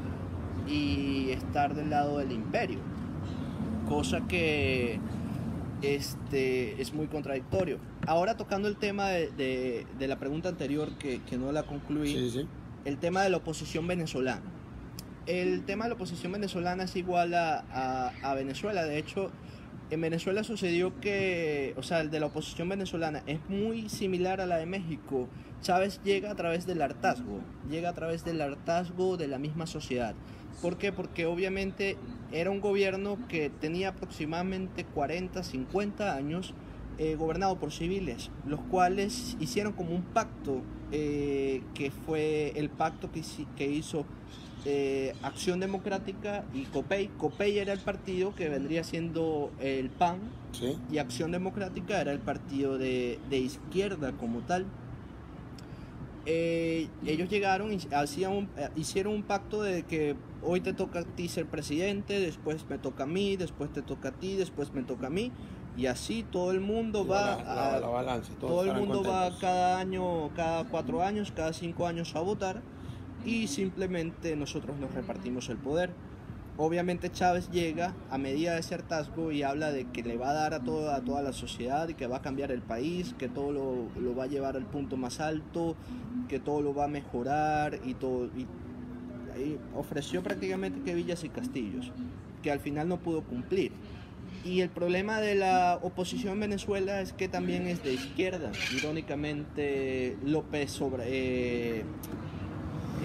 y estar del lado del imperio. Cosa que es muy contradictorio. Ahora, tocando el tema de la pregunta anterior que no la concluí, sí. El tema de la oposición venezolana. El tema de la oposición venezolana es igual a Venezuela. De hecho, en Venezuela sucedió que, o sea, el de la oposición venezolana es muy similar a la de México. Chávez llega a través del hartazgo de la misma sociedad. ¿Por qué? Porque obviamente era un gobierno que tenía aproximadamente 40, 50 años gobernado por civiles, los cuales hicieron como un pacto, que fue el pacto que hizo Acción Democrática y COPEI. COPEI era el partido que vendría siendo el PAN, ¿sí? Y Acción Democrática era el partido de izquierda como tal. Ellos llegaron y hicieron un pacto de que hoy te toca a ti ser presidente, después me toca a mí, después te toca a ti, después me toca a mí, y así todo el mundo va la balanza, todo el mundo va cada año, cada 4 años, cada 5 años a votar, y simplemente nosotros nos repartimos el poder. Obviamente Chávez llega a medida de ese hartazgo y habla de que le va a dar a toda la sociedad y que va a cambiar el país, que todo lo va a llevar al punto más alto, que todo lo va a mejorar y todo. Y ofreció prácticamente que villas y castillos, que al final no pudo cumplir. Y el problema de la oposición en Venezuela es que también es de izquierda. Irónicamente,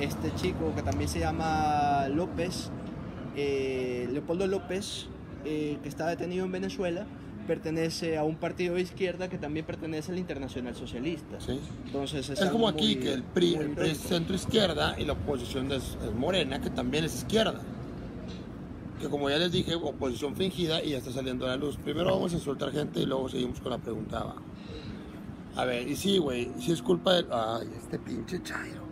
este chico que también se llama López, Leopoldo López, que está detenido en Venezuela, pertenece a un partido de izquierda que también pertenece al Internacional Socialista. Sí. Entonces es como aquí, que el PRI es centro izquierda y la oposición es Morena, que también es izquierda. Que como ya les dije, oposición fingida y ya está saliendo a la luz. Primero vamos a insultar gente y luego seguimos con la pregunta abajo. A ver, y sí, güey, sí es culpa de... Ay, este pinche Chairo.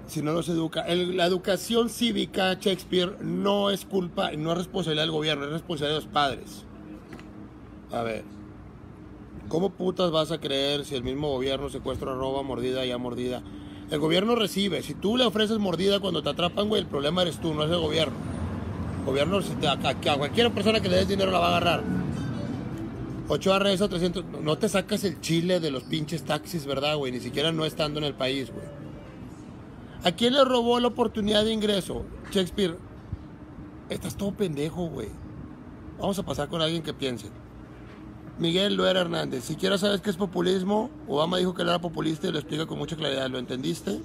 Si no los educa. La educación cívica, Shakespeare, no es culpa, no es responsabilidad del gobierno, es responsabilidad de los padres. A ver, ¿cómo putas vas a creer si el mismo gobierno secuestra, roba, mordida, ya mordida? El gobierno recibe. Si tú le ofreces mordida cuando te atrapan, güey, el problema eres tú, no es el gobierno. El gobierno, a cualquier persona que le des dinero la va a agarrar. 8 regresa 300. No te sacas el chile de los pinches taxis, ¿verdad, güey? Ni siquiera no estando en el país, güey. ¿A quién le robó la oportunidad de ingreso? Shakespeare, estás todo pendejo, güey. Vamos a pasar con alguien que piense. Miguel Loera Hernández, siquiera sabes qué es populismo. Obama dijo que él era populista y lo explica con mucha claridad. ¿Lo entendiste?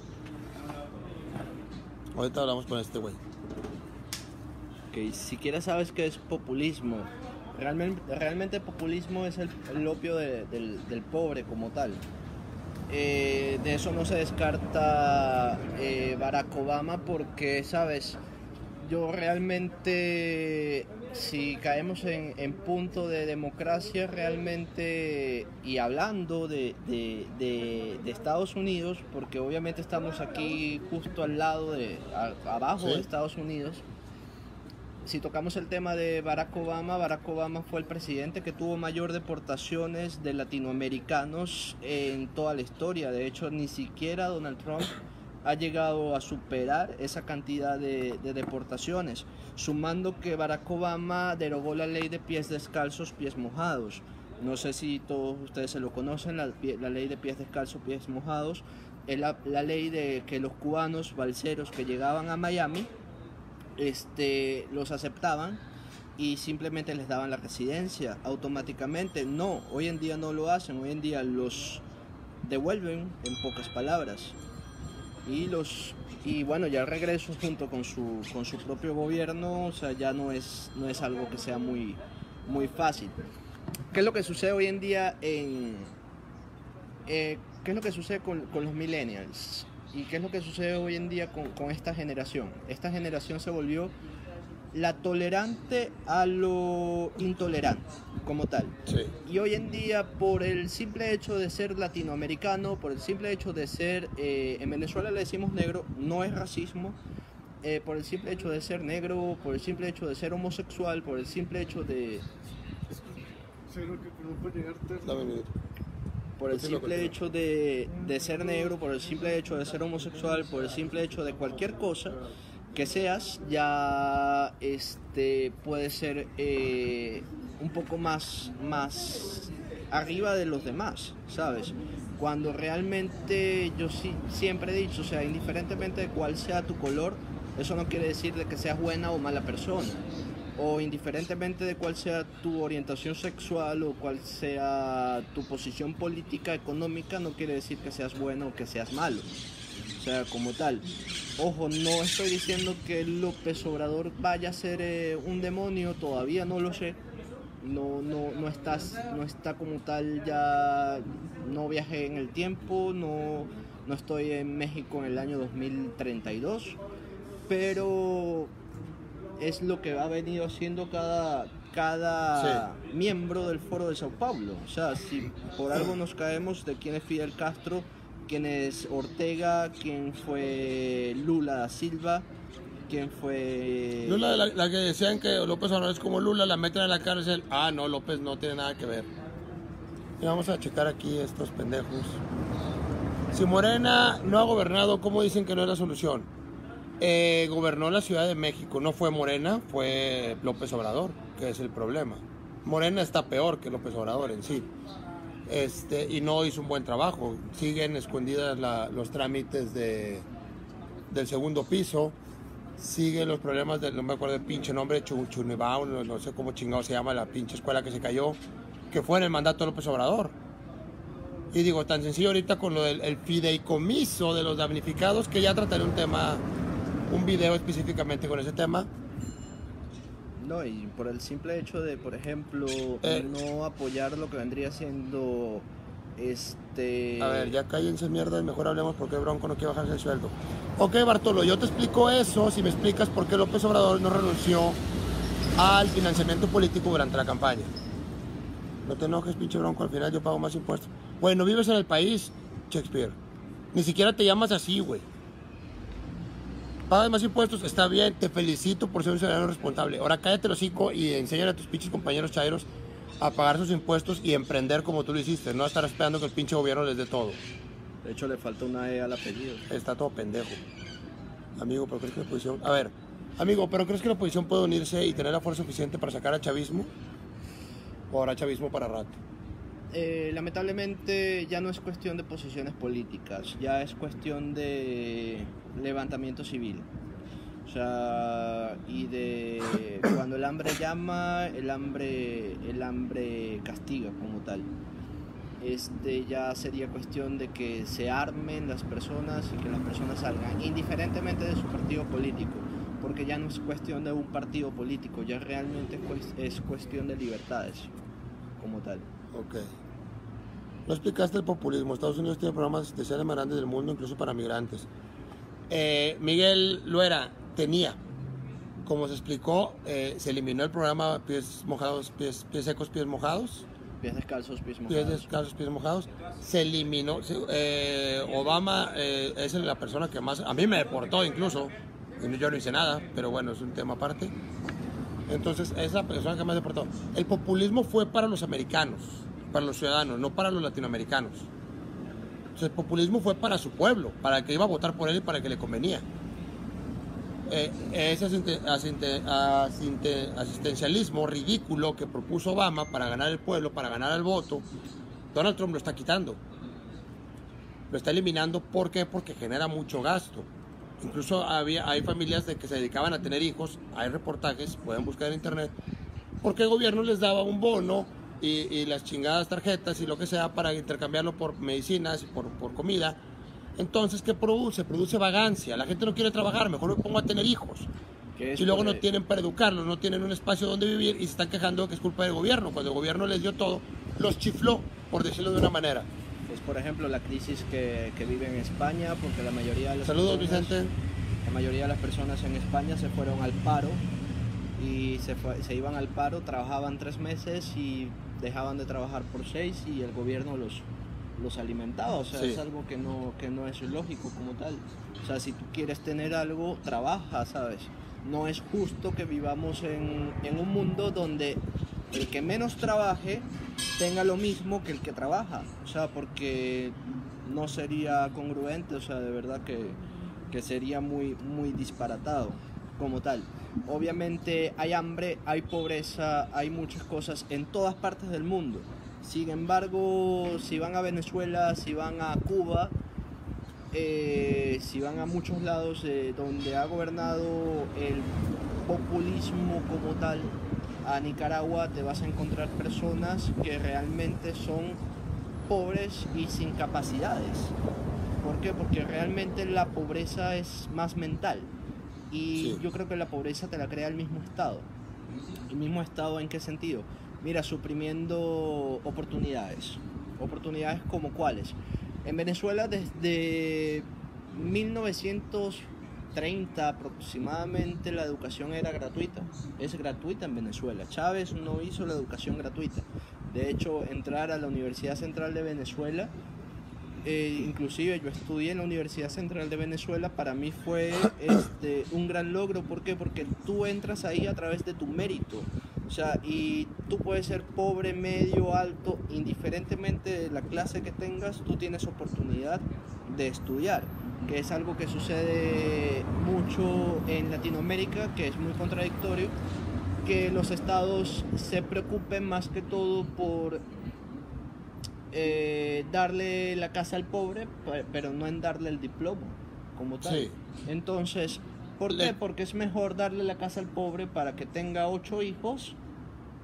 Ahorita hablamos con este güey. Ok, siquiera sabes qué es populismo. Realmente populismo es el opio del pobre como tal. De eso no se descarta Barack Obama porque, ¿sabes? Yo realmente, si caemos en punto de democracia realmente, y hablando de Estados Unidos, porque obviamente estamos aquí justo al lado abajo de Estados Unidos. Si tocamos el tema de Barack Obama fue el presidente que tuvo mayor deportaciones de latinoamericanos en toda la historia. De hecho, ni siquiera Donald Trump ha llegado a superar esa cantidad de deportaciones, sumando que Barack Obama derogó la ley de pies descalzos, pies mojados. No sé si todos ustedes se lo conocen, la ley de pies descalzos, pies mojados, es la ley de que los cubanos balseros que llegaban a Miami los aceptaban y simplemente les daban la residencia automáticamente. No, hoy en día no lo hacen, hoy en día los devuelven, en pocas palabras, y bueno, ya el regreso junto con su propio gobierno, o sea, ya no es algo que sea muy fácil. ¿Qué es lo que sucede hoy en día qué es lo que sucede con los millennials? ¿Y qué es lo que sucede hoy en día con esta generación? Esta generación se volvió la tolerante a lo intolerante, como tal. Sí. Y hoy en día, por el simple hecho de ser latinoamericano, por el simple hecho de ser, en Venezuela le decimos negro, no es racismo, por el simple hecho de ser negro, por el simple hecho de ser homosexual, por el simple hecho de... Por el simple hecho de ser negro, por el simple hecho de ser homosexual, por el simple hecho de cualquier cosa que seas, ya puede ser un poco más arriba de los demás, ¿sabes? Cuando realmente yo siempre he dicho, o sea, indiferentemente de cuál sea tu color, eso no quiere decir de que seas buena o mala persona. O indiferentemente de cuál sea tu orientación sexual o cuál sea tu posición política, económica, no quiere decir que seas bueno o que seas malo. O sea, como tal. Ojo, no estoy diciendo que López Obrador vaya a ser un demonio, todavía no lo sé. No está como tal, ya no viajé en el tiempo, no estoy en México en el año 2032, pero es lo que ha venido haciendo cada miembro del Foro de Sao Paulo. O sea, si por algo nos caemos de quién es Fidel Castro, quién es Ortega, quién fue Lula da Silva, quién fue... Lula, la que decían que López Obrador es como Lula, la meten a la cárcel. Ah, no, López no tiene nada que ver. Y vamos a checar aquí estos pendejos. Si Morena no ha gobernado, ¿cómo dicen que no es la solución? Gobernó la Ciudad de México, no fue Morena, fue López Obrador, que es el problema. Morena está peor que López Obrador en sí. Y no hizo un buen trabajo. Siguen escondidas los trámites del segundo piso. Siguen los problemas no me acuerdo el pinche nombre, Chunibao, no sé cómo chingado se llama la pinche escuela que se cayó, que fue en el mandato de López Obrador. Y digo, tan sencillo ahorita con lo del el fideicomiso de los damnificados, que ya trataré un video específicamente con ese tema. No, y por el simple hecho de, por ejemplo, no apoyar lo que vendría siendo A ver, ya cállense mierda y mejor hablemos porque Bronco no quiere bajarse el sueldo. Ok, Bartolo, yo te explico eso si me explicas por qué López Obrador no renunció al financiamiento político durante la campaña. No te enojes, pinche Bronco, al final yo pago más impuestos. Güey, no vives en el país, Shakespeare. Ni siquiera te llamas así, güey. Pagas más impuestos, está bien, te felicito por ser un ciudadano responsable. Ahora cállate el hocico y enséñale a tus pinches compañeros chairos a pagar sus impuestos y emprender como tú lo hiciste, no estar esperando que el pinche gobierno les dé todo. De hecho, le falta una E al apellido. Está todo pendejo. Amigo, ¿pero crees que la oposición... A ver, amigo, ¿pero crees que la oposición puede unirse y tener la fuerza suficiente para sacar al chavismo? ¿O habrá chavismo para rato? Lamentablemente ya no es cuestión de posiciones políticas, ya es cuestión de levantamiento civil. O sea, y de cuando el hambre llama, el hambre castiga como tal. Ya sería cuestión de que se armen las personas y que las personas salgan, indiferentemente de su partido político, porque ya no es cuestión de un partido político, ya realmente es cuestión de libertades como tal. Ok. No explicaste el populismo. Estados Unidos tiene programas especiales más grandes del mundo, incluso para migrantes. Miguel Luera tenía, como se explicó, se eliminó el programa pies mojados, pies secos, pies mojados. Pies descalzos, pies mojados. Pies descalzos, pies mojados. Se eliminó. Obama es la persona que más. A mí me deportó incluso. Yo no hice nada, pero bueno, es un tema aparte. Entonces, es la persona que más deportó. El populismo fue para los americanos, para los ciudadanos, no para los latinoamericanos. Entonces, el populismo fue para su pueblo, para el que iba a votar por él y para el que le convenía. Ese asistencialismo ridículo que propuso Obama para ganar el pueblo, para ganar el voto, Donald Trump lo está quitando. Lo está eliminando. ¿Por qué? Porque genera mucho gasto. Incluso hay familias que se dedicaban a tener hijos, hay reportajes, pueden buscar en internet, porque el gobierno les daba un bono y las chingadas tarjetas y lo que sea para intercambiarlo por medicinas y por comida. Entonces, ¿qué produce? Produce vagancia. La gente no quiere trabajar, mejor me pongo a tener hijos. Y luego no tienen para educarlos, no tienen un espacio donde vivir y se están quejando que es culpa del gobierno. Cuando el gobierno les dio todo, los chifló, por decirlo de una manera. Pues, por ejemplo, la crisis que vive en España, porque la mayoría de las Saludos, Vicente. La mayoría de las personas en España se fueron al paro y se iban al paro, trabajaban 3 meses y dejaban de trabajar por 6 y el gobierno los alimentaba. O sea, sí. Es algo que no es lógico como tal. O sea, si tú quieres tener algo, trabaja, ¿sabes? No es justo que vivamos en un mundo donde el que menos trabaje tenga lo mismo que el que trabaja. O sea, porque no sería congruente, o sea, de verdad que sería muy, muy disparatado como tal. Obviamente hay hambre, hay pobreza, hay muchas cosas en todas partes del mundo. Sin embargo, si van a Venezuela, si van a Cuba, si van a muchos lados donde ha gobernado el populismo como tal, a Nicaragua te vas a encontrar personas que realmente son pobres y sin capacidades. ¿Por qué? Porque realmente la pobreza es más mental y sí. Yo creo que la pobreza te la crea el mismo Estado. ¿El mismo Estado en qué sentido? Mira, suprimiendo oportunidades. ¿Oportunidades como cuáles? En Venezuela desde 1930 aproximadamente la educación era gratuita. Es gratuita en Venezuela. Chávez no hizo la educación gratuita. De hecho, entrar a la Universidad Central de Venezuela, inclusive yo estudié en la Universidad Central de Venezuela, para mí fue un gran logro. ¿Por qué? Porque tú entras ahí a través de tu mérito. O sea, y tú puedes ser pobre, medio, alto, indiferentemente de la clase que tengas, tú tienes oportunidad de estudiar. que es algo que sucede mucho en Latinoamérica, que es muy contradictorio, que los estados se preocupen más que todo por darle la casa al pobre, pero no en darle el diploma como tal. Sí. Entonces, ¿por qué? Porque es mejor darle la casa al pobre para que tenga 8 hijos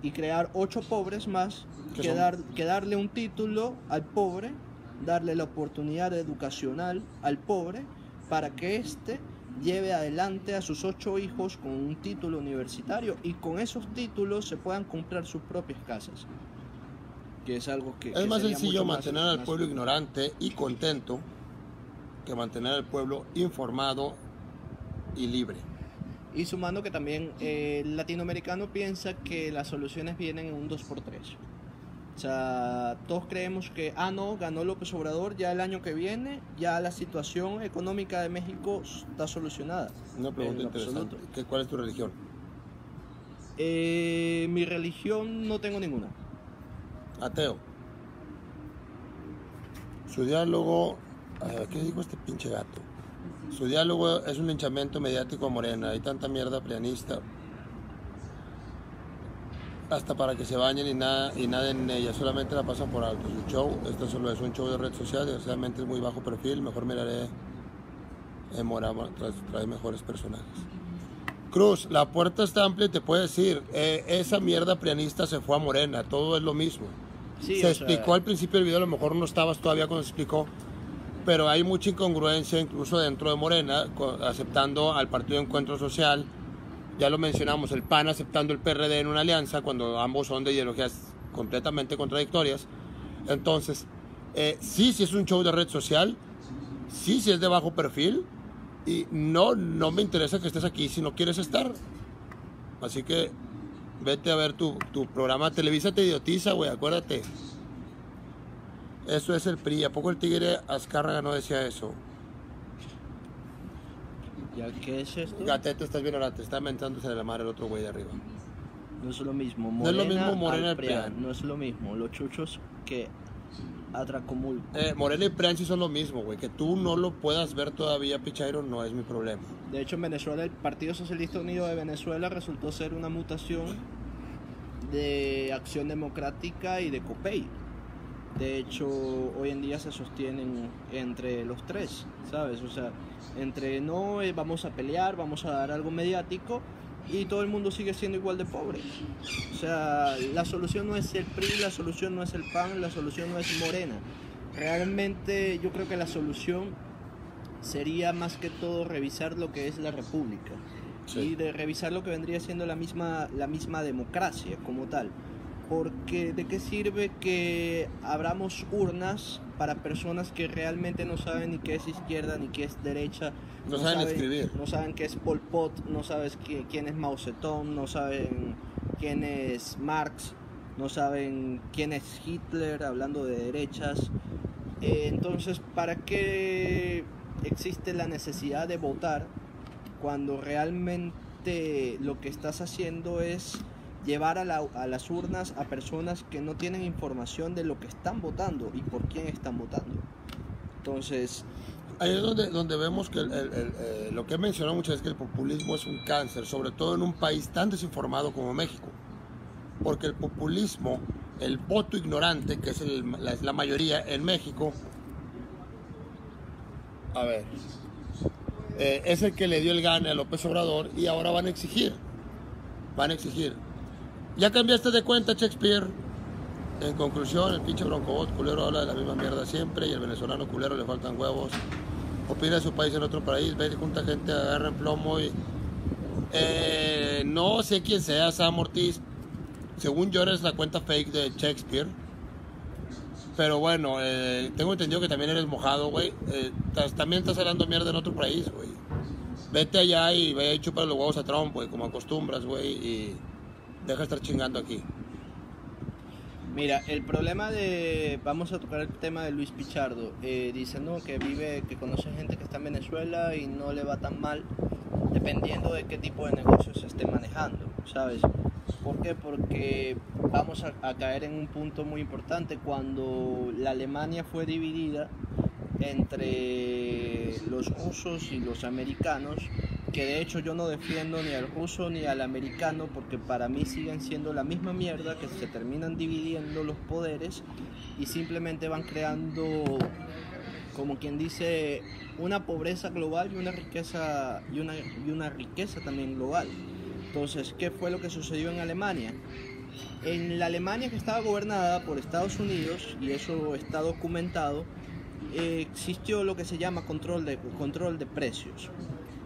y crear 8 pobres más que darle un título al pobre, darle la oportunidad educacional al pobre para que éste lleve adelante a sus 8 hijos con un título universitario y con esos títulos se puedan comprar sus propias casas. Que es algo que es más sería sencillo mucho mantener al pueblo ignorante y contento que mantener al pueblo informado y libre. Y sumando que también el latinoamericano piensa que las soluciones vienen en un 2x3. O sea, todos creemos que, no, ganó López Obrador, ya el año que viene, ya la situación económica de México está solucionada. Una pregunta interesante. ¿Cuál es tu religión? Mi religión no tengo ninguna. Ateo. Su diálogo... ¿Qué dijo este pinche gato? Su diálogo es un linchamiento mediático a Morena. Hay tanta mierda prianista. Hasta para que se bañen y naden en ella. Solamente la pasan por alto. Su show, esto solo es un show de red social. Desgraciadamente es muy bajo perfil. Mejor miraré en Morama. Trae mejores personajes. Cruz, la puerta está amplia y te puede decir, esa mierda prianista se fue a Morena. Todo es lo mismo. Sí, se explicó al principio del video, a lo mejor no estabas todavía cuando se explicó, pero hay mucha incongruencia incluso dentro de Morena, aceptando al Partido de Encuentro Social. Ya lo mencionamos, el PAN aceptando el PRD en una alianza, cuando ambos son de ideologías completamente contradictorias. Entonces, sí es un show de red social, sí es de bajo perfil, y no me interesa que estés aquí si no quieres estar. Así que vete a ver tu programa. Televisa te idiotiza, güey, acuérdate. Eso es el PRI. ¿A poco el tigre Azcárraga no decía eso? ¿Ya qué es esto? Gatete, estás bien ahora, te está mentándose de la madre el otro güey de arriba. No es lo mismo. No es lo mismo Morena y PRIAN. No es lo mismo. Los chuchos que Atracomul. Morena y PRIAN sí son lo mismo, güey. Que tú no lo puedas ver todavía, Pichairo, no es mi problema. De hecho, en Venezuela, el Partido Socialista Unido de Venezuela resultó ser una mutación de Acción Democrática y de COPEI. De hecho, hoy en día se sostienen entre los tres, ¿sabes? O sea, entre no vamos a pelear, vamos a dar algo mediático y todo el mundo sigue siendo igual de pobre. O sea, la solución no es el PRI, la solución no es el PAN, la solución no es Morena. Realmente yo creo que la solución sería más que todo revisar lo que es la república. Sí. Y de revisar lo que vendría siendo la misma democracia como tal. Porque ¿de qué sirve que abramos urnas para personas que realmente no saben ni qué es izquierda ni qué es derecha? No saben escribir. No saben qué es Pol Pot, no saben quién es Mao Zedong, no saben quién es Marx, no saben quién es Hitler, hablando de derechas. Entonces, ¿para qué existe la necesidad de votar cuando realmente lo que estás haciendo es llevar a las urnas a personas que no tienen información de lo que están votando y por quién están votando? Entonces, ahí es donde vemos que lo que he mencionado muchas veces, que el populismo es un cáncer, sobre todo en un país tan desinformado como México. Porque el populismo, el voto ignorante, que es la mayoría en México, a ver, es el que le dio el gane a López Obrador y ahora van a exigir. ¿Ya cambiaste de cuenta, Shakespeare? En conclusión, el pinche broncobot culero habla de la misma mierda siempre y el venezolano culero le faltan huevos. Opina de su país en otro país, ve, junta gente, agarra en plomo y... no sé quién sea Sam Ortiz. Según yo eres la cuenta fake de Shakespeare. Pero bueno, tengo entendido que también eres mojado, güey. También estás hablando mierda en otro país, güey. Vete allá y ve y chupa los huevos a Trump, güey, como acostumbras, güey, y deja de estar chingando aquí. Mira, el problema vamos a tocar el tema de Luis Pichardo. Dice, no, que conoce gente que está en Venezuela y no le va tan mal, dependiendo de qué tipo de negocios se esté manejando, ¿sabes? ¿Por qué? Porque vamos a caer en un punto muy importante. Cuando la Alemania fue dividida, entre los rusos y los americanos, que de hecho yo no defiendo ni al ruso ni al americano, porque para mí siguen siendo la misma mierda, que se terminan dividiendo los poderes y simplemente van creando, como quien dice, una pobreza global y una riqueza y una riqueza también global. Entonces, ¿qué fue lo que sucedió en Alemania? En la Alemania que estaba gobernada por Estados Unidos, y eso está documentado, existió lo que se llama control de precios,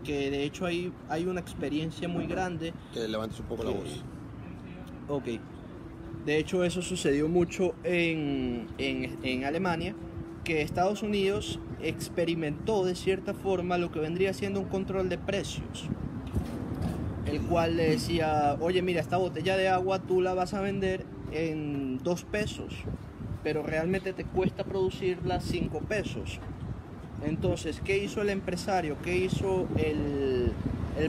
que de hecho hay una experiencia muy grande. Que levantes un poco la voz. Ok. De hecho eso sucedió mucho en Alemania, que Estados Unidos experimentó de cierta forma lo que vendría siendo un control de precios, el cual le decía, oye, mira, esta botella de agua tú la vas a vender en 2 pesos, pero realmente te cuesta producirla 5 pesos. Entonces, ¿qué hizo el empresario? ¿Qué hizo el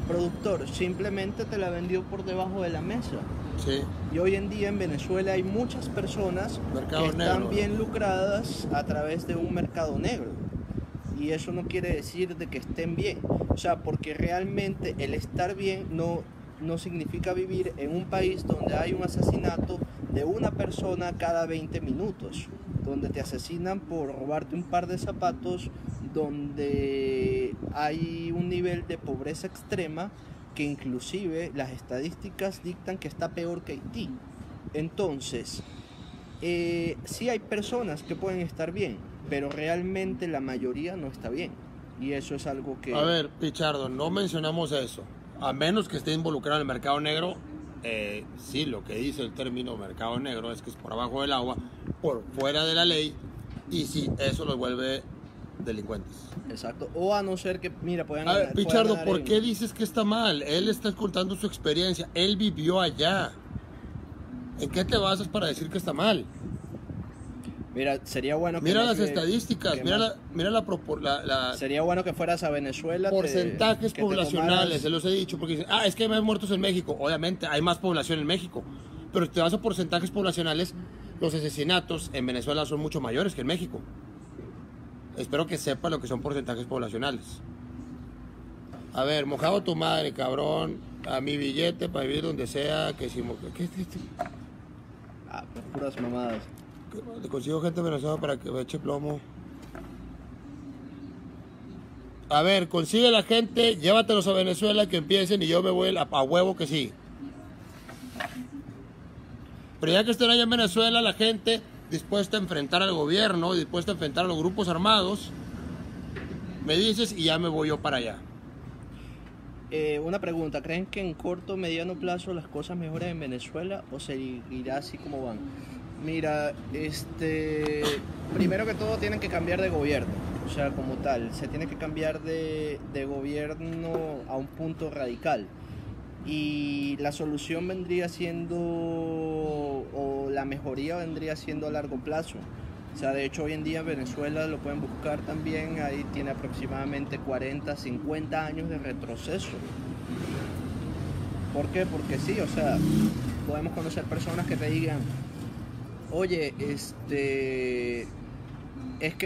productor? Simplemente te la vendió por debajo de la mesa. Sí. Y hoy en día en Venezuela hay muchas personas que están bien lucradas a través de un mercado negro. Y eso no quiere decir de que estén bien. O sea, porque realmente el estar bien no significa vivir en un país donde hay un asesinato de una persona cada 20 minutos, donde te asesinan por robarte un par de zapatos, donde hay un nivel de pobreza extrema que inclusive las estadísticas dictan que está peor que Haití. Entonces, sí hay personas que pueden estar bien, pero realmente la mayoría no está bien. Y eso es algo que... A ver, Pichardo, no mencionamos eso. A menos que esté involucrado en el mercado negro, sí, lo que dice el término mercado negro es que es por abajo del agua, por fuera de la ley, y sí, eso los vuelve delincuentes. Exacto. O a no ser que, mira, puedan... A ver, Pichardo, ¿por qué dices que está mal? Él está contando su experiencia, él vivió allá. ¿En qué te basas para decir que está mal? Mira, sería bueno que... Mira las estadísticas, sería bueno que fueras a Venezuela. Porcentajes poblacionales, se los he dicho, porque dicen, es que hay más muertos en México. Obviamente, hay más población en México. Pero si te vas a porcentajes poblacionales, los asesinatos en Venezuela son mucho mayores que en México. Espero que sepa lo que son porcentajes poblacionales. A ver, mojado tu madre, cabrón. A mi billete para vivir donde sea. Que si... ¿Qué? Pues puras mamadas. Le consigo gente en Venezuela para que me eche plomo. A ver, consigue la gente, llévatelos a Venezuela, que empiecen y yo me voy a huevo que sí. Pero ya que estén allá en Venezuela, la gente dispuesta a enfrentar al gobierno, dispuesta a enfrentar a los grupos armados, me dices y ya me voy yo para allá. Una pregunta, ¿creen que en corto o mediano plazo las cosas mejoren en Venezuela o seguirá así como van? Mira, primero que todo tienen que cambiar de gobierno, o sea, como tal, se tiene que cambiar de gobierno a un punto radical. Y la solución vendría siendo, o la mejoría vendría siendo a largo plazo. O sea, de hecho hoy en día Venezuela lo pueden buscar también, ahí tiene aproximadamente 40, 50 años de retroceso. ¿Por qué? Porque sí, o sea, podemos conocer personas que te digan, oye, es que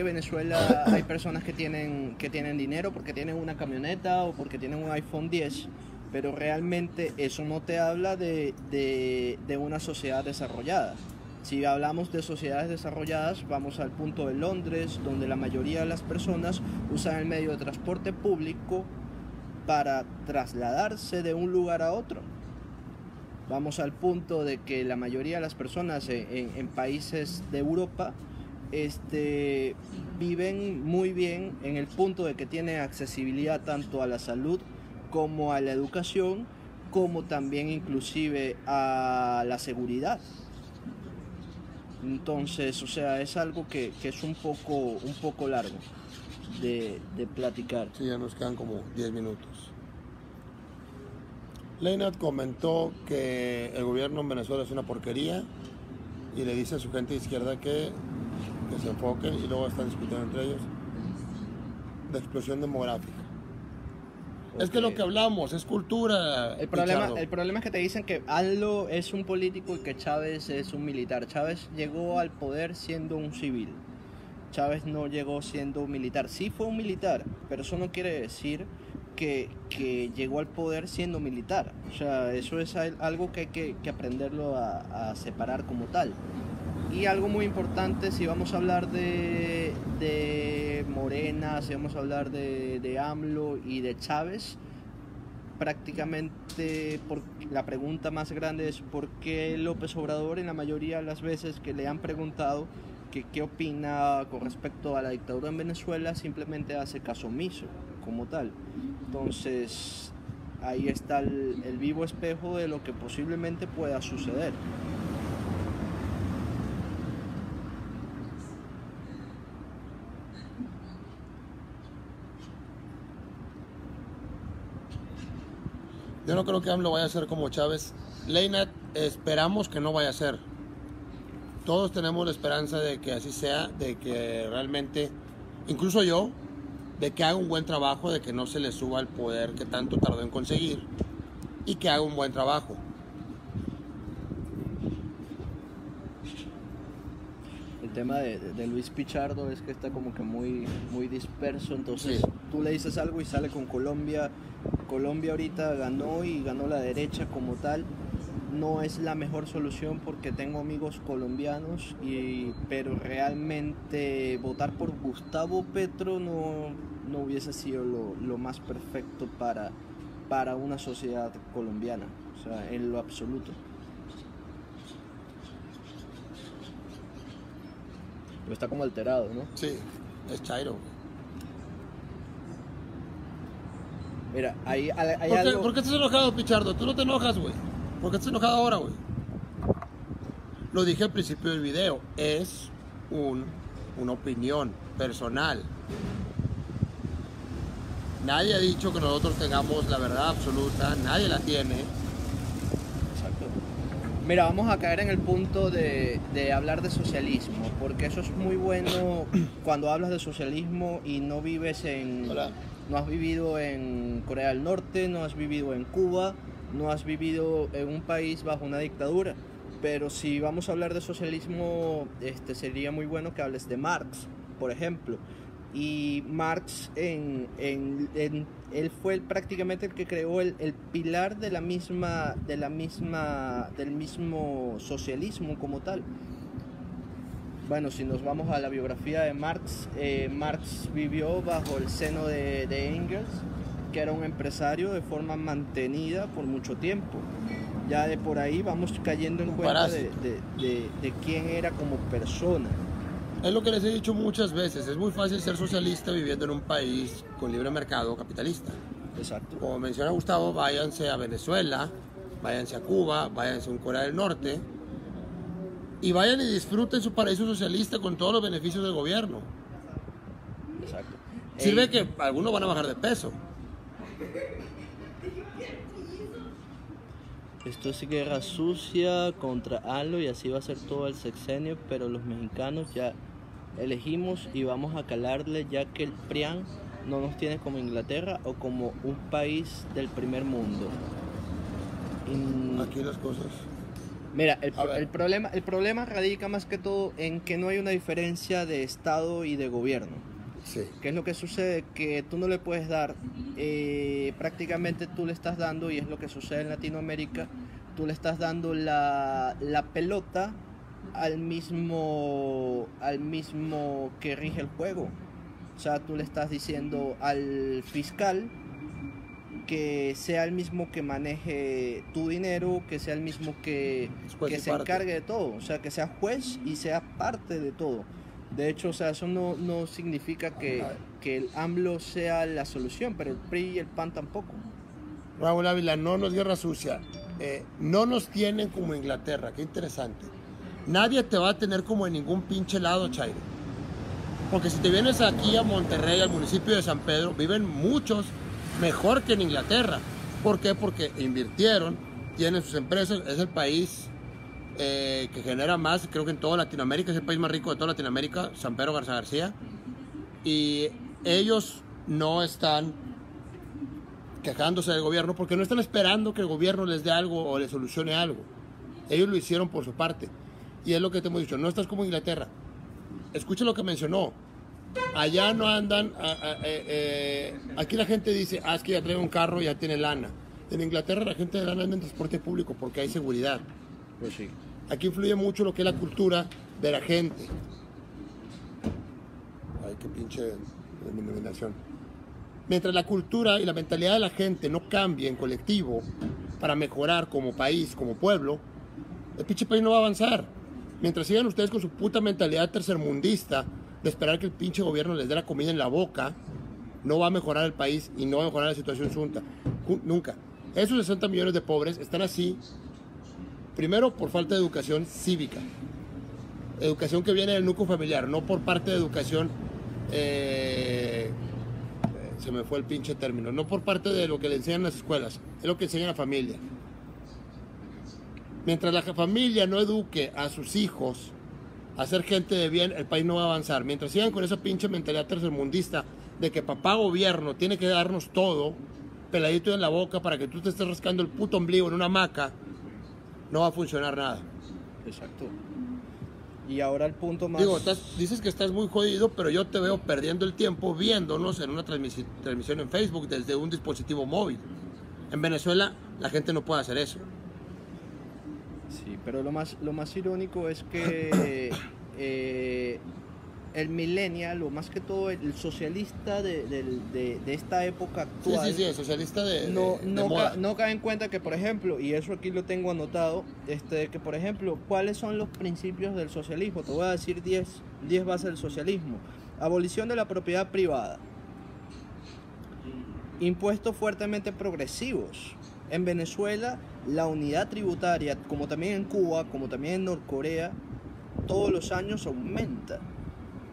Venezuela hay personas que tienen dinero porque tienen una camioneta o porque tienen un iPhone 10, pero realmente eso no te habla de una sociedad desarrollada. Si hablamos de sociedades desarrolladas, vamos al punto de Londres, donde la mayoría de las personas usan el medio de transporte público para trasladarse de un lugar a otro. Vamos al punto de que la mayoría de las personas en países de Europa viven muy bien, en el punto de que tienen accesibilidad tanto a la salud como a la educación, como también inclusive a la seguridad. Entonces, o sea, es algo que es un poco largo de platicar. Sí, ya nos quedan como 10 minutos. Leinat comentó que el gobierno en Venezuela es una porquería y le dice a su gente de izquierda que se enfoquen, y luego están discutiendo entre ellos de explosión demográfica. Okay. Es que lo que hablamos es cultura. El problema es que te dicen que AMLO es un político y que Chávez es un militar. Chávez llegó al poder siendo un civil. Chávez no llegó siendo un militar. Sí fue un militar, pero eso no quiere decir que llegó al poder siendo militar. O sea, eso es algo que hay que aprenderlo a separar como tal. Y algo muy importante, si vamos a hablar de Morena, si vamos a hablar de AMLO y de Chávez, prácticamente la pregunta más grande es por qué López Obrador, en la mayoría de las veces que le han preguntado que qué opina con respecto a la dictadura en Venezuela, simplemente hace caso omiso como tal. Entonces ahí está el vivo espejo de lo que posiblemente pueda suceder. Yo no creo que AMLO vaya a ser como Chávez. Leinat, esperamos que no vaya a ser. Todos tenemos la esperanza de que así sea, de que realmente, incluso yo, de que haga un buen trabajo, de que no se le suba el poder que tanto tardó en conseguir y que haga un buen trabajo. El tema de Luis Pichardo es que está como que muy disperso, entonces Sí. tú le dices algo y sale con Colombia. Colombia ahorita ganó y ganó la derecha como tal. No es la mejor solución porque tengo amigos colombianos, pero realmente votar por Gustavo Petro no hubiese sido lo más perfecto para una sociedad colombiana, o sea, en lo absoluto. Pero está como alterado, ¿no? Sí, es Chairo. Mira, hay ¿Por algo... qué estás enojado, Pichardo? Tú no te enojas, güey. ¿Por qué estás enojado ahora, güey? Lo dije al principio del video. Es una opinión personal. Nadie ha dicho que nosotros tengamos la verdad absoluta. Nadie la tiene. Exacto. Mira, vamos a caer en el punto de hablar de socialismo, porque eso es muy bueno cuando hablas de socialismo y no vives en... Hola. No has vivido en Corea del Norte, no has vivido en Cuba, no has vivido en un país bajo una dictadura. Pero si vamos a hablar de socialismo, sería muy bueno que hables de Marx, por ejemplo. Y Marx, él fue prácticamente el que creó el pilar del mismo socialismo como tal. Bueno, si nos vamos a la biografía de Marx, Marx vivió bajo el seno de Engels, que era un empresario de forma mantenida por mucho tiempo. Ya de por ahí vamos cayendo en cuenta de quién era como persona. Es lo que les he dicho muchas veces. Es muy fácil ser socialista viviendo en un país con libre mercado capitalista. Exacto. Como menciona Gustavo, váyanse a Venezuela, váyanse a Cuba, váyanse a Corea del Norte. Y vayan y disfruten su paraíso socialista con todos los beneficios del gobierno. Exacto. Sirve que algunos van a bajar de peso. Esto es guerra sucia contra AMLO y así va a ser todo el sexenio, pero los mexicanos ya elegimos y vamos a calarle, ya que el PRIAN no nos tiene como Inglaterra o como un país del primer mundo. Aquí las cosas. Mira, el problema radica más que todo en que no hay una diferencia de Estado y de gobierno. Sí. ¿Qué es lo que sucede? Que tú no le puedes dar, prácticamente tú le estás dando, y es lo que sucede en Latinoamérica, tú le estás dando la pelota al mismo que rige el juego. O sea, tú le estás diciendo al fiscal que sea el mismo que maneje tu dinero, que sea el mismo que se encargue de todo, o sea, que sea juez y sea parte de todo. De hecho, o sea, eso no significa que el AMLO sea la solución, pero el PRI y el PAN tampoco. Raúl Ávila, no es guerra sucia. No nos tienen como Inglaterra, qué interesante. Nadie te va a tener como en ningún pinche lado, Chairo. Porque si te vienes aquí a Monterrey, al municipio de San Pedro, viven muchos mejor que en Inglaterra. ¿Por qué? Porque invirtieron, tienen sus empresas, es el país que genera más, creo que en toda Latinoamérica, es el país más rico de toda Latinoamérica, San Pedro Garza García. Y ellos no están quejándose del gobierno porque no están esperando que el gobierno les dé algo o les solucione algo. Ellos lo hicieron por su parte. Y es lo que te hemos dicho, no estás como Inglaterra. escucha lo que mencionó. Allá no andan, aquí la gente dice, es que ya trae un carro, ya tiene lana. En Inglaterra la gente de lana anda en transporte público porque hay seguridad. Pues sí. Aquí influye mucho lo que es la cultura de la gente. Ay, qué pinche denominación. Mientras la cultura y la mentalidad de la gente no cambie en colectivo para mejorar como país, como pueblo, el pinche país no va a avanzar. Mientras sigan ustedes con su puta mentalidad tercermundista de esperar que el pinche gobierno les dé la comida en la boca, no va a mejorar el país y no va a mejorar la situación nunca. Esos 60 millones de pobres están así, primero por falta de educación cívica. Educación que viene del núcleo familiar, no por parte de educación, se me fue el pinche término, no por parte de lo que le enseñan las escuelas, es lo que enseña la familia. Mientras la familia no eduque a sus hijos a ser gente de bien, el país no va a avanzar. Mientras sigan con esa pinche mentalidad tercermundista de que papá gobierno tiene que darnos todo peladito en la boca para que tú te estés rascando el puto ombligo en una hamaca, no va a funcionar nada. Exacto. Y ahora el punto más... Digo, dices que estás muy jodido, pero yo te veo perdiendo el tiempo viéndonos en una transmisión en Facebook desde un dispositivo móvil. En Venezuela la gente no puede hacer eso. Sí, pero lo más irónico es que el millennial, o más que todo el socialista de esta época actual, sí, el socialista de moda. No cae en cuenta que, por ejemplo, y eso aquí lo tengo anotado, que por ejemplo, ¿cuáles son los principios del socialismo? Te voy a decir 10 bases del socialismo. Abolición de la propiedad privada, impuestos fuertemente progresivos. En Venezuela, la unidad tributaria, como también en Cuba, como también en Norcorea, todos los años aumenta.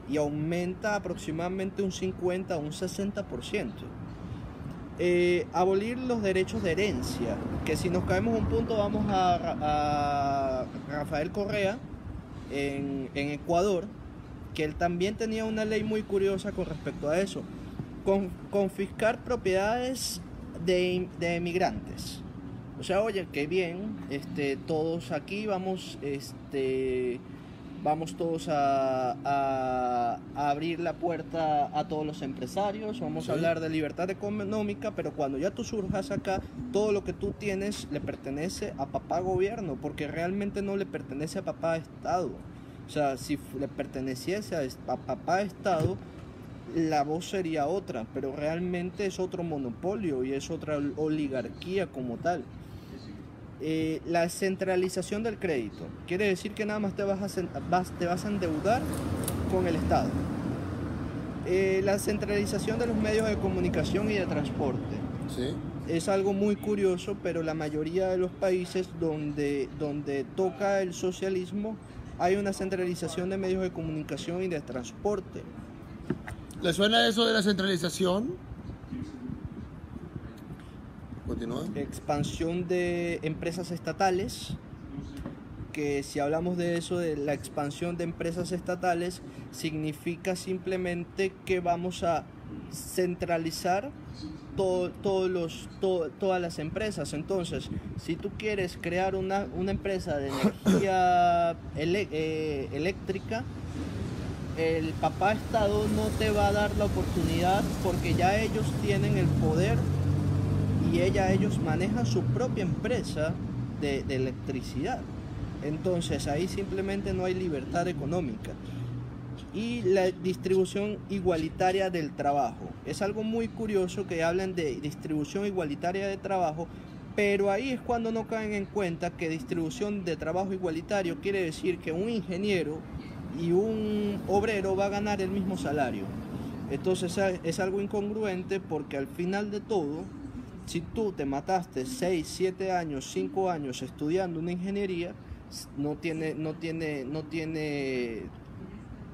Y aumenta aproximadamente un 50 a un 60%. Abolir los derechos de herencia, que si nos caemos un punto vamos a Rafael Correa en Ecuador, que él también tenía una ley muy curiosa con respecto a eso. Confiscar propiedades de emigrantes. O sea, oye, qué bien, todos aquí vamos todos a abrir la puerta a todos los empresarios, vamos a hablar de libertad económica, pero cuando ya tú surjas acá, todo lo que tú tienes le pertenece a papá gobierno, porque realmente no le pertenece a papá Estado. O sea, si le perteneciese a papá Estado, la voz sería otra, pero realmente es otro monopolio y es otra oligarquía como tal. La centralización del crédito quiere decir que nada más te vas a endeudar con el Estado. La centralización de los medios de comunicación y de transporte. Sí. Es algo muy curioso, pero la mayoría de los países donde toca el socialismo hay una centralización de medios de comunicación y de transporte. ¿Le suena eso de la centralización? Continúa. Expansión de empresas estatales, que si hablamos de eso, de la expansión de empresas estatales, significa simplemente que vamos a centralizar todas las empresas. Entonces, si tú quieres crear una empresa de energía eléctrica, el papá Estado no te va a dar la oportunidad, porque ya ellos tienen el poder y ellos manejan su propia empresa de electricidad. Entonces ahí simplemente no hay libertad económica. Y la distribución igualitaria del trabajo. Es algo muy curioso que hablan de distribución igualitaria de trabajo, pero ahí es cuando no caen en cuenta que distribución de trabajo igualitario quiere decir que un ingeniero y un obrero va a ganar el mismo salario. Entonces es algo incongruente, porque al final de todo, si tú te mataste 6, 7 años, 5 años estudiando una ingeniería, no tiene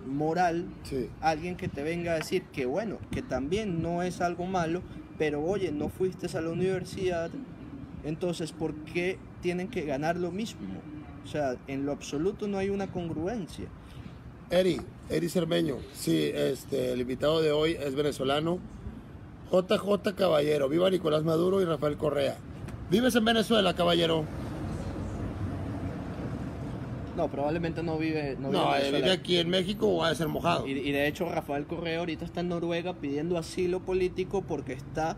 moral alguien que te venga a decir que bueno, que también no es algo malo, pero oye, no fuiste a la universidad, entonces ¿por qué tienen que ganar lo mismo? O sea, en lo absoluto no hay una congruencia. Eri Cermeño, sí, el invitado de hoy es venezolano. JJ Caballero, viva Nicolás Maduro y Rafael Correa. ¿Vives en Venezuela, caballero? No, probablemente no vive, no vive No, en vive Venezuela. aquí en México o va a ser mojado. Y de hecho Rafael Correa ahorita está en Noruega pidiendo asilo político porque está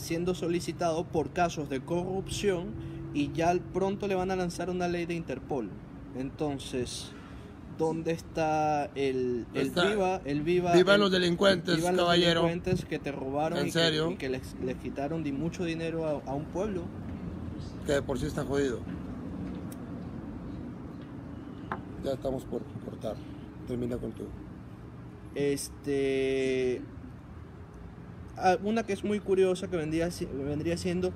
siendo solicitado por casos de corrupción y ya pronto le van a lanzar una ley de Interpol. Entonces, ¿dónde está el viva Vivan los delincuentes, vivan los caballero. delincuentes que te robaron ¿En serio? y que les quitaron de mucho dinero a un pueblo? Que de por sí está jodido. Ya estamos por cortar. Termina con tu. Una que es muy curiosa que vendría siendo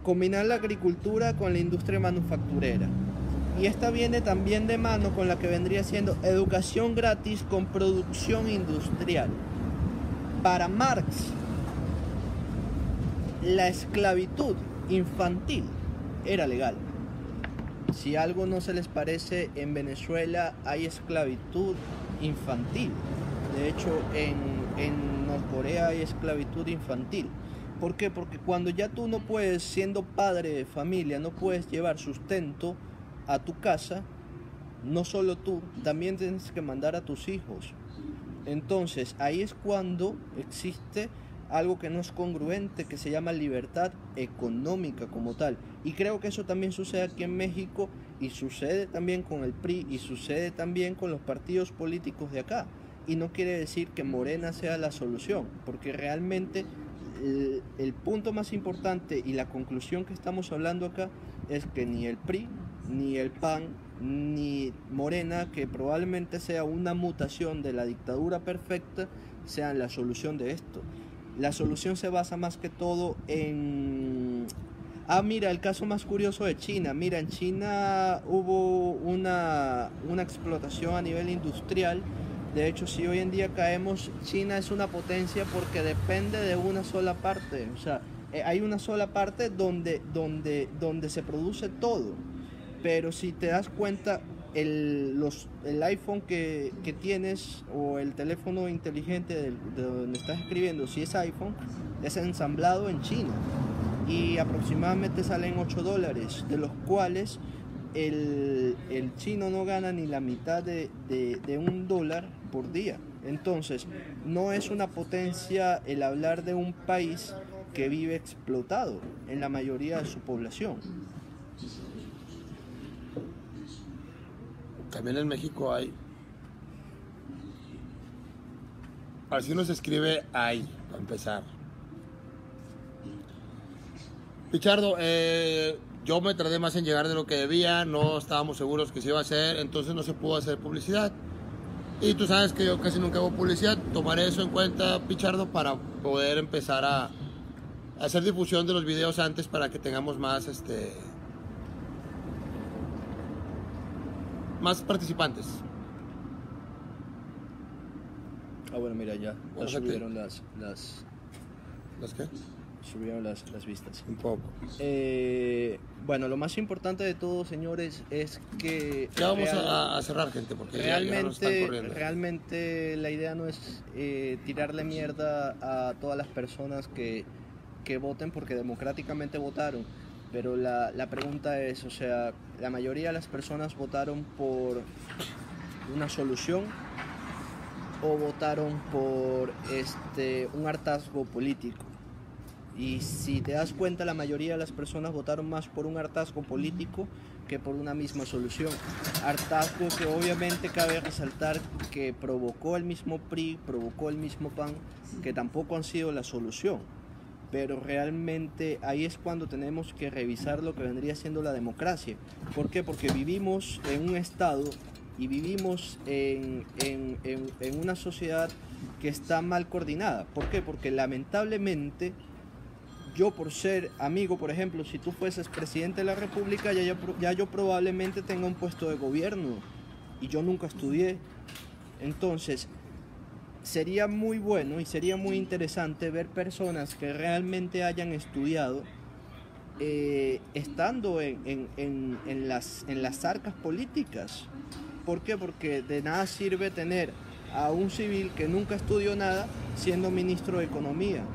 combinar la agricultura con la industria manufacturera. Y esta viene también de mano con la que vendría siendo educación gratis con producción industrial. Para Marx, la esclavitud infantil era legal. Si algo no se les parece, en Venezuela hay esclavitud infantil. De hecho, en Norcorea hay esclavitud infantil. ¿Por qué? Porque cuando ya tú no puedes, siendo padre de familia, no puedes llevar sustento a tu casa, no solo tú, también tienes que mandar a tus hijos. Entonces, ahí es cuando existe algo que no es congruente, que se llama libertad económica como tal. Y creo que eso también sucede aquí en México y sucede también con el PRI y sucede también con los partidos políticos de acá. Y no quiere decir que Morena sea la solución, porque realmente el punto más importante y la conclusión que estamos hablando acá es que ni el PRI, ni el PAN, ni Morena, que probablemente sea una mutación de la dictadura perfecta, sean la solución de esto. La solución se basa más que todo en... mira, el caso más curioso de China. Mira, en China hubo una explotación a nivel industrial. De hecho, si hoy en día caemos, China es una potencia porque depende de una sola parte. O sea, hay una sola parte donde se produce todo. Pero si te das cuenta, el iPhone que tienes o el teléfono inteligente de donde estás escribiendo, si es iPhone, es ensamblado en China y aproximadamente salen $8, de los cuales el chino no gana ni la mitad de $1 por día. Entonces, no es una potencia el hablar de un país que vive explotado en la mayoría de su población. También en México hay. Así uno se escribe ahí, para empezar. Pichardo, yo me tardé más en llegar de lo que debía, no estábamos seguros que se iba a hacer, entonces no se pudo hacer publicidad. Y tú sabes que yo casi nunca hago publicidad, tomaré eso en cuenta, Pichardo, para poder empezar a hacer difusión de los videos antes para que tengamos más más participantes. Bueno, mira, ya subieron las ¿Las qué? Subieron las vistas. Un poco. Bueno, lo más importante de todo, señores, es que Ya vamos a cerrar, gente, porque ya nos están corriendo. Realmente la idea no es tirarle mierda a todas las personas que voten porque democráticamente votaron. Pero la pregunta es, o sea, la mayoría de las personas votaron por una solución o votaron por un hartazgo político. Y si te das cuenta, la mayoría de las personas votaron más por un hartazgo político que por una misma solución. Hartazgo que obviamente cabe resaltar que provocó el mismo PRI, provocó el mismo PAN, que tampoco han sido la solución. Pero realmente ahí es cuando tenemos que revisar lo que vendría siendo la democracia. ¿Por qué? Porque vivimos en un estado y vivimos en una sociedad que está mal coordinada. ¿Por qué? Porque lamentablemente yo, por ser amigo, por ejemplo, si tú fueses presidente de la República, ya yo probablemente tenga un puesto de gobierno y yo nunca estudié. Entonces sería muy bueno y sería muy interesante ver personas que realmente hayan estudiado estando en las arcas políticas. ¿Por qué? Porque de nada sirve tener a un civil que nunca estudió nada siendo ministro de Economía.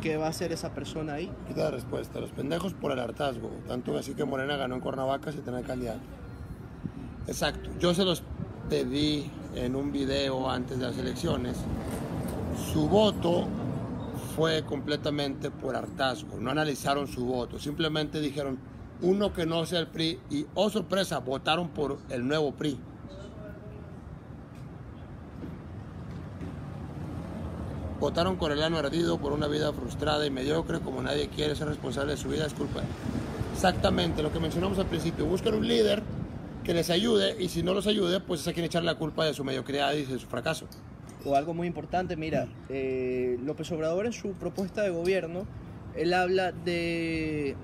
¿Qué va a hacer esa persona ahí? Quita la respuesta. Los pendejos por el hartazgo. Tanto así que Morena ganó en Cuernavaca sin tener candidato. Exacto. Yo se los pedí en un video antes de las elecciones. Su voto fue completamente por hartazgo. No analizaron su voto. Simplemente dijeron uno que no sea el PRI y, oh sorpresa, votaron por el nuevo PRI. Votaron con el ano ardido por una vida frustrada y mediocre, como nadie quiere ser responsable de su vida, es culpa. Exactamente lo que mencionamos al principio. Buscan un líder que les ayude y si no los ayude, pues es a quien echar la culpa de su mediocridad y de su fracaso. O algo muy importante, mira, López Obrador en su propuesta de gobierno, él habla de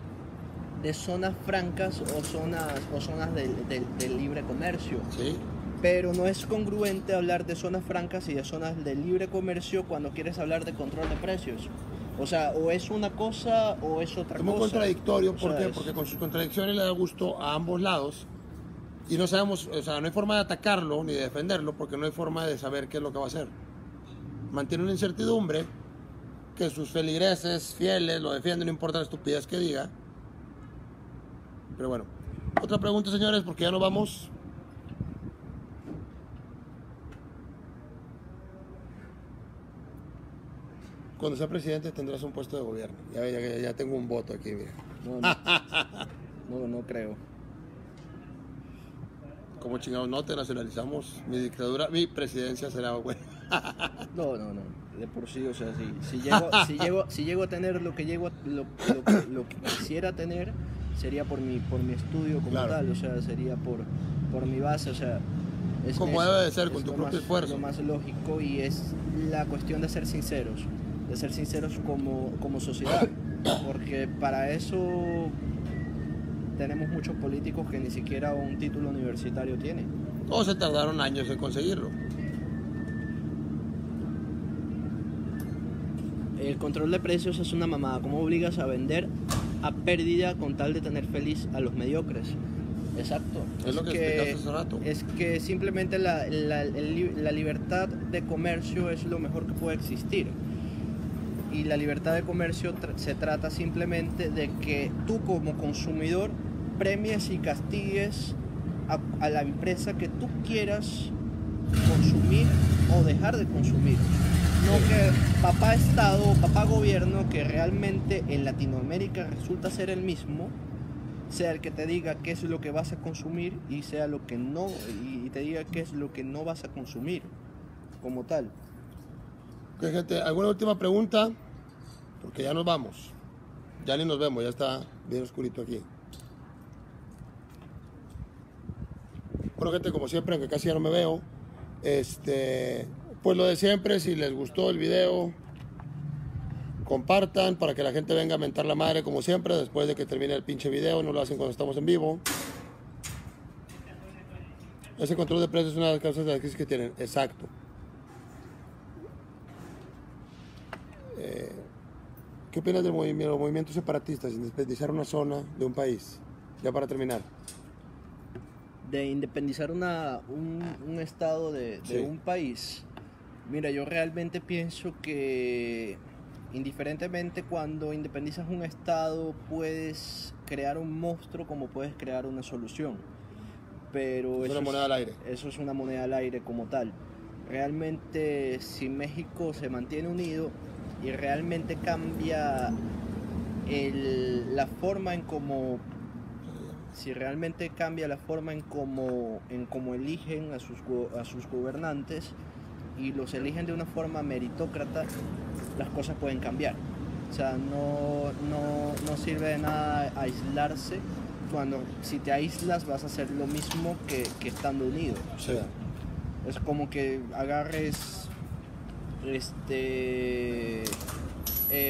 zonas francas o zonas del libre comercio. ¿Sí? Pero no es congruente hablar de zonas francas y de zonas de libre comercio cuando quieres hablar de control de precios. O sea, o es una cosa o es otra cosa. Es muy contradictorio, ¿por qué? Es... Porque con sus contradicciones le da gusto a ambos lados y no sabemos, o sea, no hay forma de atacarlo ni de defenderlo porque no hay forma de saber qué es lo que va a hacer. Mantiene una incertidumbre que sus feligreses fieles lo defienden, no importa la estupidez que diga. Pero bueno, otra pregunta, señores, porque ya nos vamos. Cuando sea presidente tendrás un puesto de gobierno. Ya tengo un voto aquí, mira. No creo. Como chingados no te nacionalizamos, mi dictadura, mi presidencia será buena. No. De por sí, o sea, si llego a tener lo que quisiera tener, sería por mi estudio como claro. tal, o sea, sería por mi base, o sea, como debe de ser, con tu propio esfuerzo. Lo más lógico y es la cuestión de ser sinceros como sociedad, porque para eso tenemos muchos políticos que ni siquiera un título universitario tienen. O se tardaron años en conseguirlo. El control de precios es una mamada. ¿Cómo obligas a vender a pérdida con tal de tener feliz a los mediocres? Exacto. Es lo que explicaste hace rato. Es que simplemente la libertad de comercio es lo mejor que puede existir. Y la libertad de comercio se trata simplemente de que tú como consumidor premies y castigues a la empresa que tú quieras consumir o dejar de consumir. No que papá Estado o papá gobierno, que realmente en Latinoamérica resulta ser el mismo, sea el que te diga qué es lo que vas a consumir y sea lo que no, y te diga qué es lo que no vas a consumir como tal. Okay, gente, ¿alguna última pregunta? Porque ya nos vamos. Ya ni nos vemos, ya está bien oscurito aquí. Bueno, gente, como siempre, aunque casi ya no me veo, pues lo de siempre, si les gustó el video, compartan para que la gente venga a mentar la madre como siempre después de que termine el pinche video, no lo hacen cuando estamos en vivo. Ese control de precios es una de las causas de la crisis que tienen, exacto. ¿Qué opinas del movimiento separatista sin independizar una zona de un país? Ya para terminar. De independizar un estado de Sí. un país. Mira, yo realmente pienso que indiferentemente cuando independizas un estado puedes crear un monstruo como puedes crear una solución. Pero Es una moneda al aire. Eso es una moneda al aire como tal. Realmente si México se mantiene unido y realmente cambia la forma en cómo eligen a sus gobernantes y los eligen de una forma meritócrata, las cosas pueden cambiar. O sea, no sirve de nada aislarse cuando si te aíslas vas a hacer lo mismo que estando unido. O sea, es como que agarres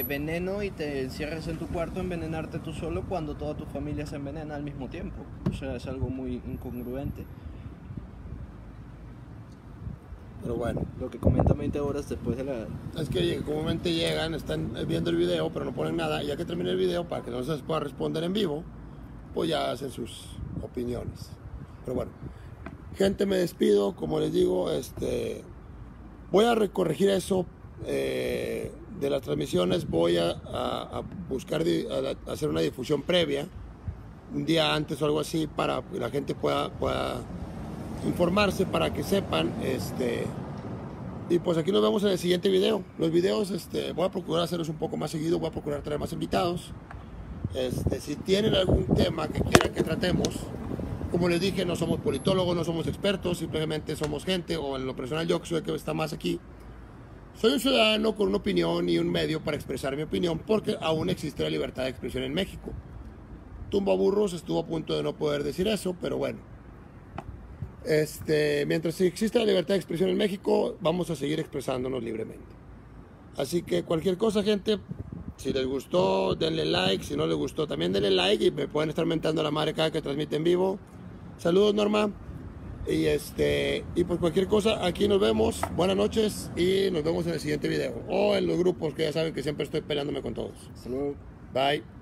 veneno y te encierres en tu cuarto a envenenarte tú solo cuando toda tu familia se envenena al mismo tiempo. O sea, es algo muy incongruente. Pero bueno. Lo que comentan 20 horas después de la... Es que comúnmente llegan, están viendo el video, pero no ponen nada. Y ya que termine el video, para que no se les pueda responder en vivo, pues ya hacen sus opiniones. Pero bueno, gente, me despido. Como les digo, voy a corregir eso de las transmisiones. Voy a buscar hacer una difusión previa, un día antes o algo así, para que la gente pueda informarse para que sepan, y pues aquí nos vemos en el siguiente video. Los videos, voy a procurar hacerlos un poco más seguido, voy a procurar traer más invitados. Si tienen algún tema que quieran que tratemos, como les dije, no somos politólogos, no somos expertos, simplemente somos gente, o en lo personal yo que soy el que está más aquí. Soy un ciudadano con una opinión y un medio para expresar mi opinión, porque aún existe la libertad de expresión en México. Tumbaburros estuvo a punto de no poder decir eso, pero bueno. Mientras exista la libertad de expresión en México, vamos a seguir expresándonos libremente. Así que cualquier cosa, gente, si les gustó, denle like. Si no les gustó, también denle like. Y me pueden estar mentando la madre cada que transmite en vivo. Saludos, Norma. Y pues cualquier cosa, aquí nos vemos. Buenas noches y nos vemos en el siguiente video. O en los grupos, que ya saben que siempre estoy peleándome con todos. Hasta luego. Bye.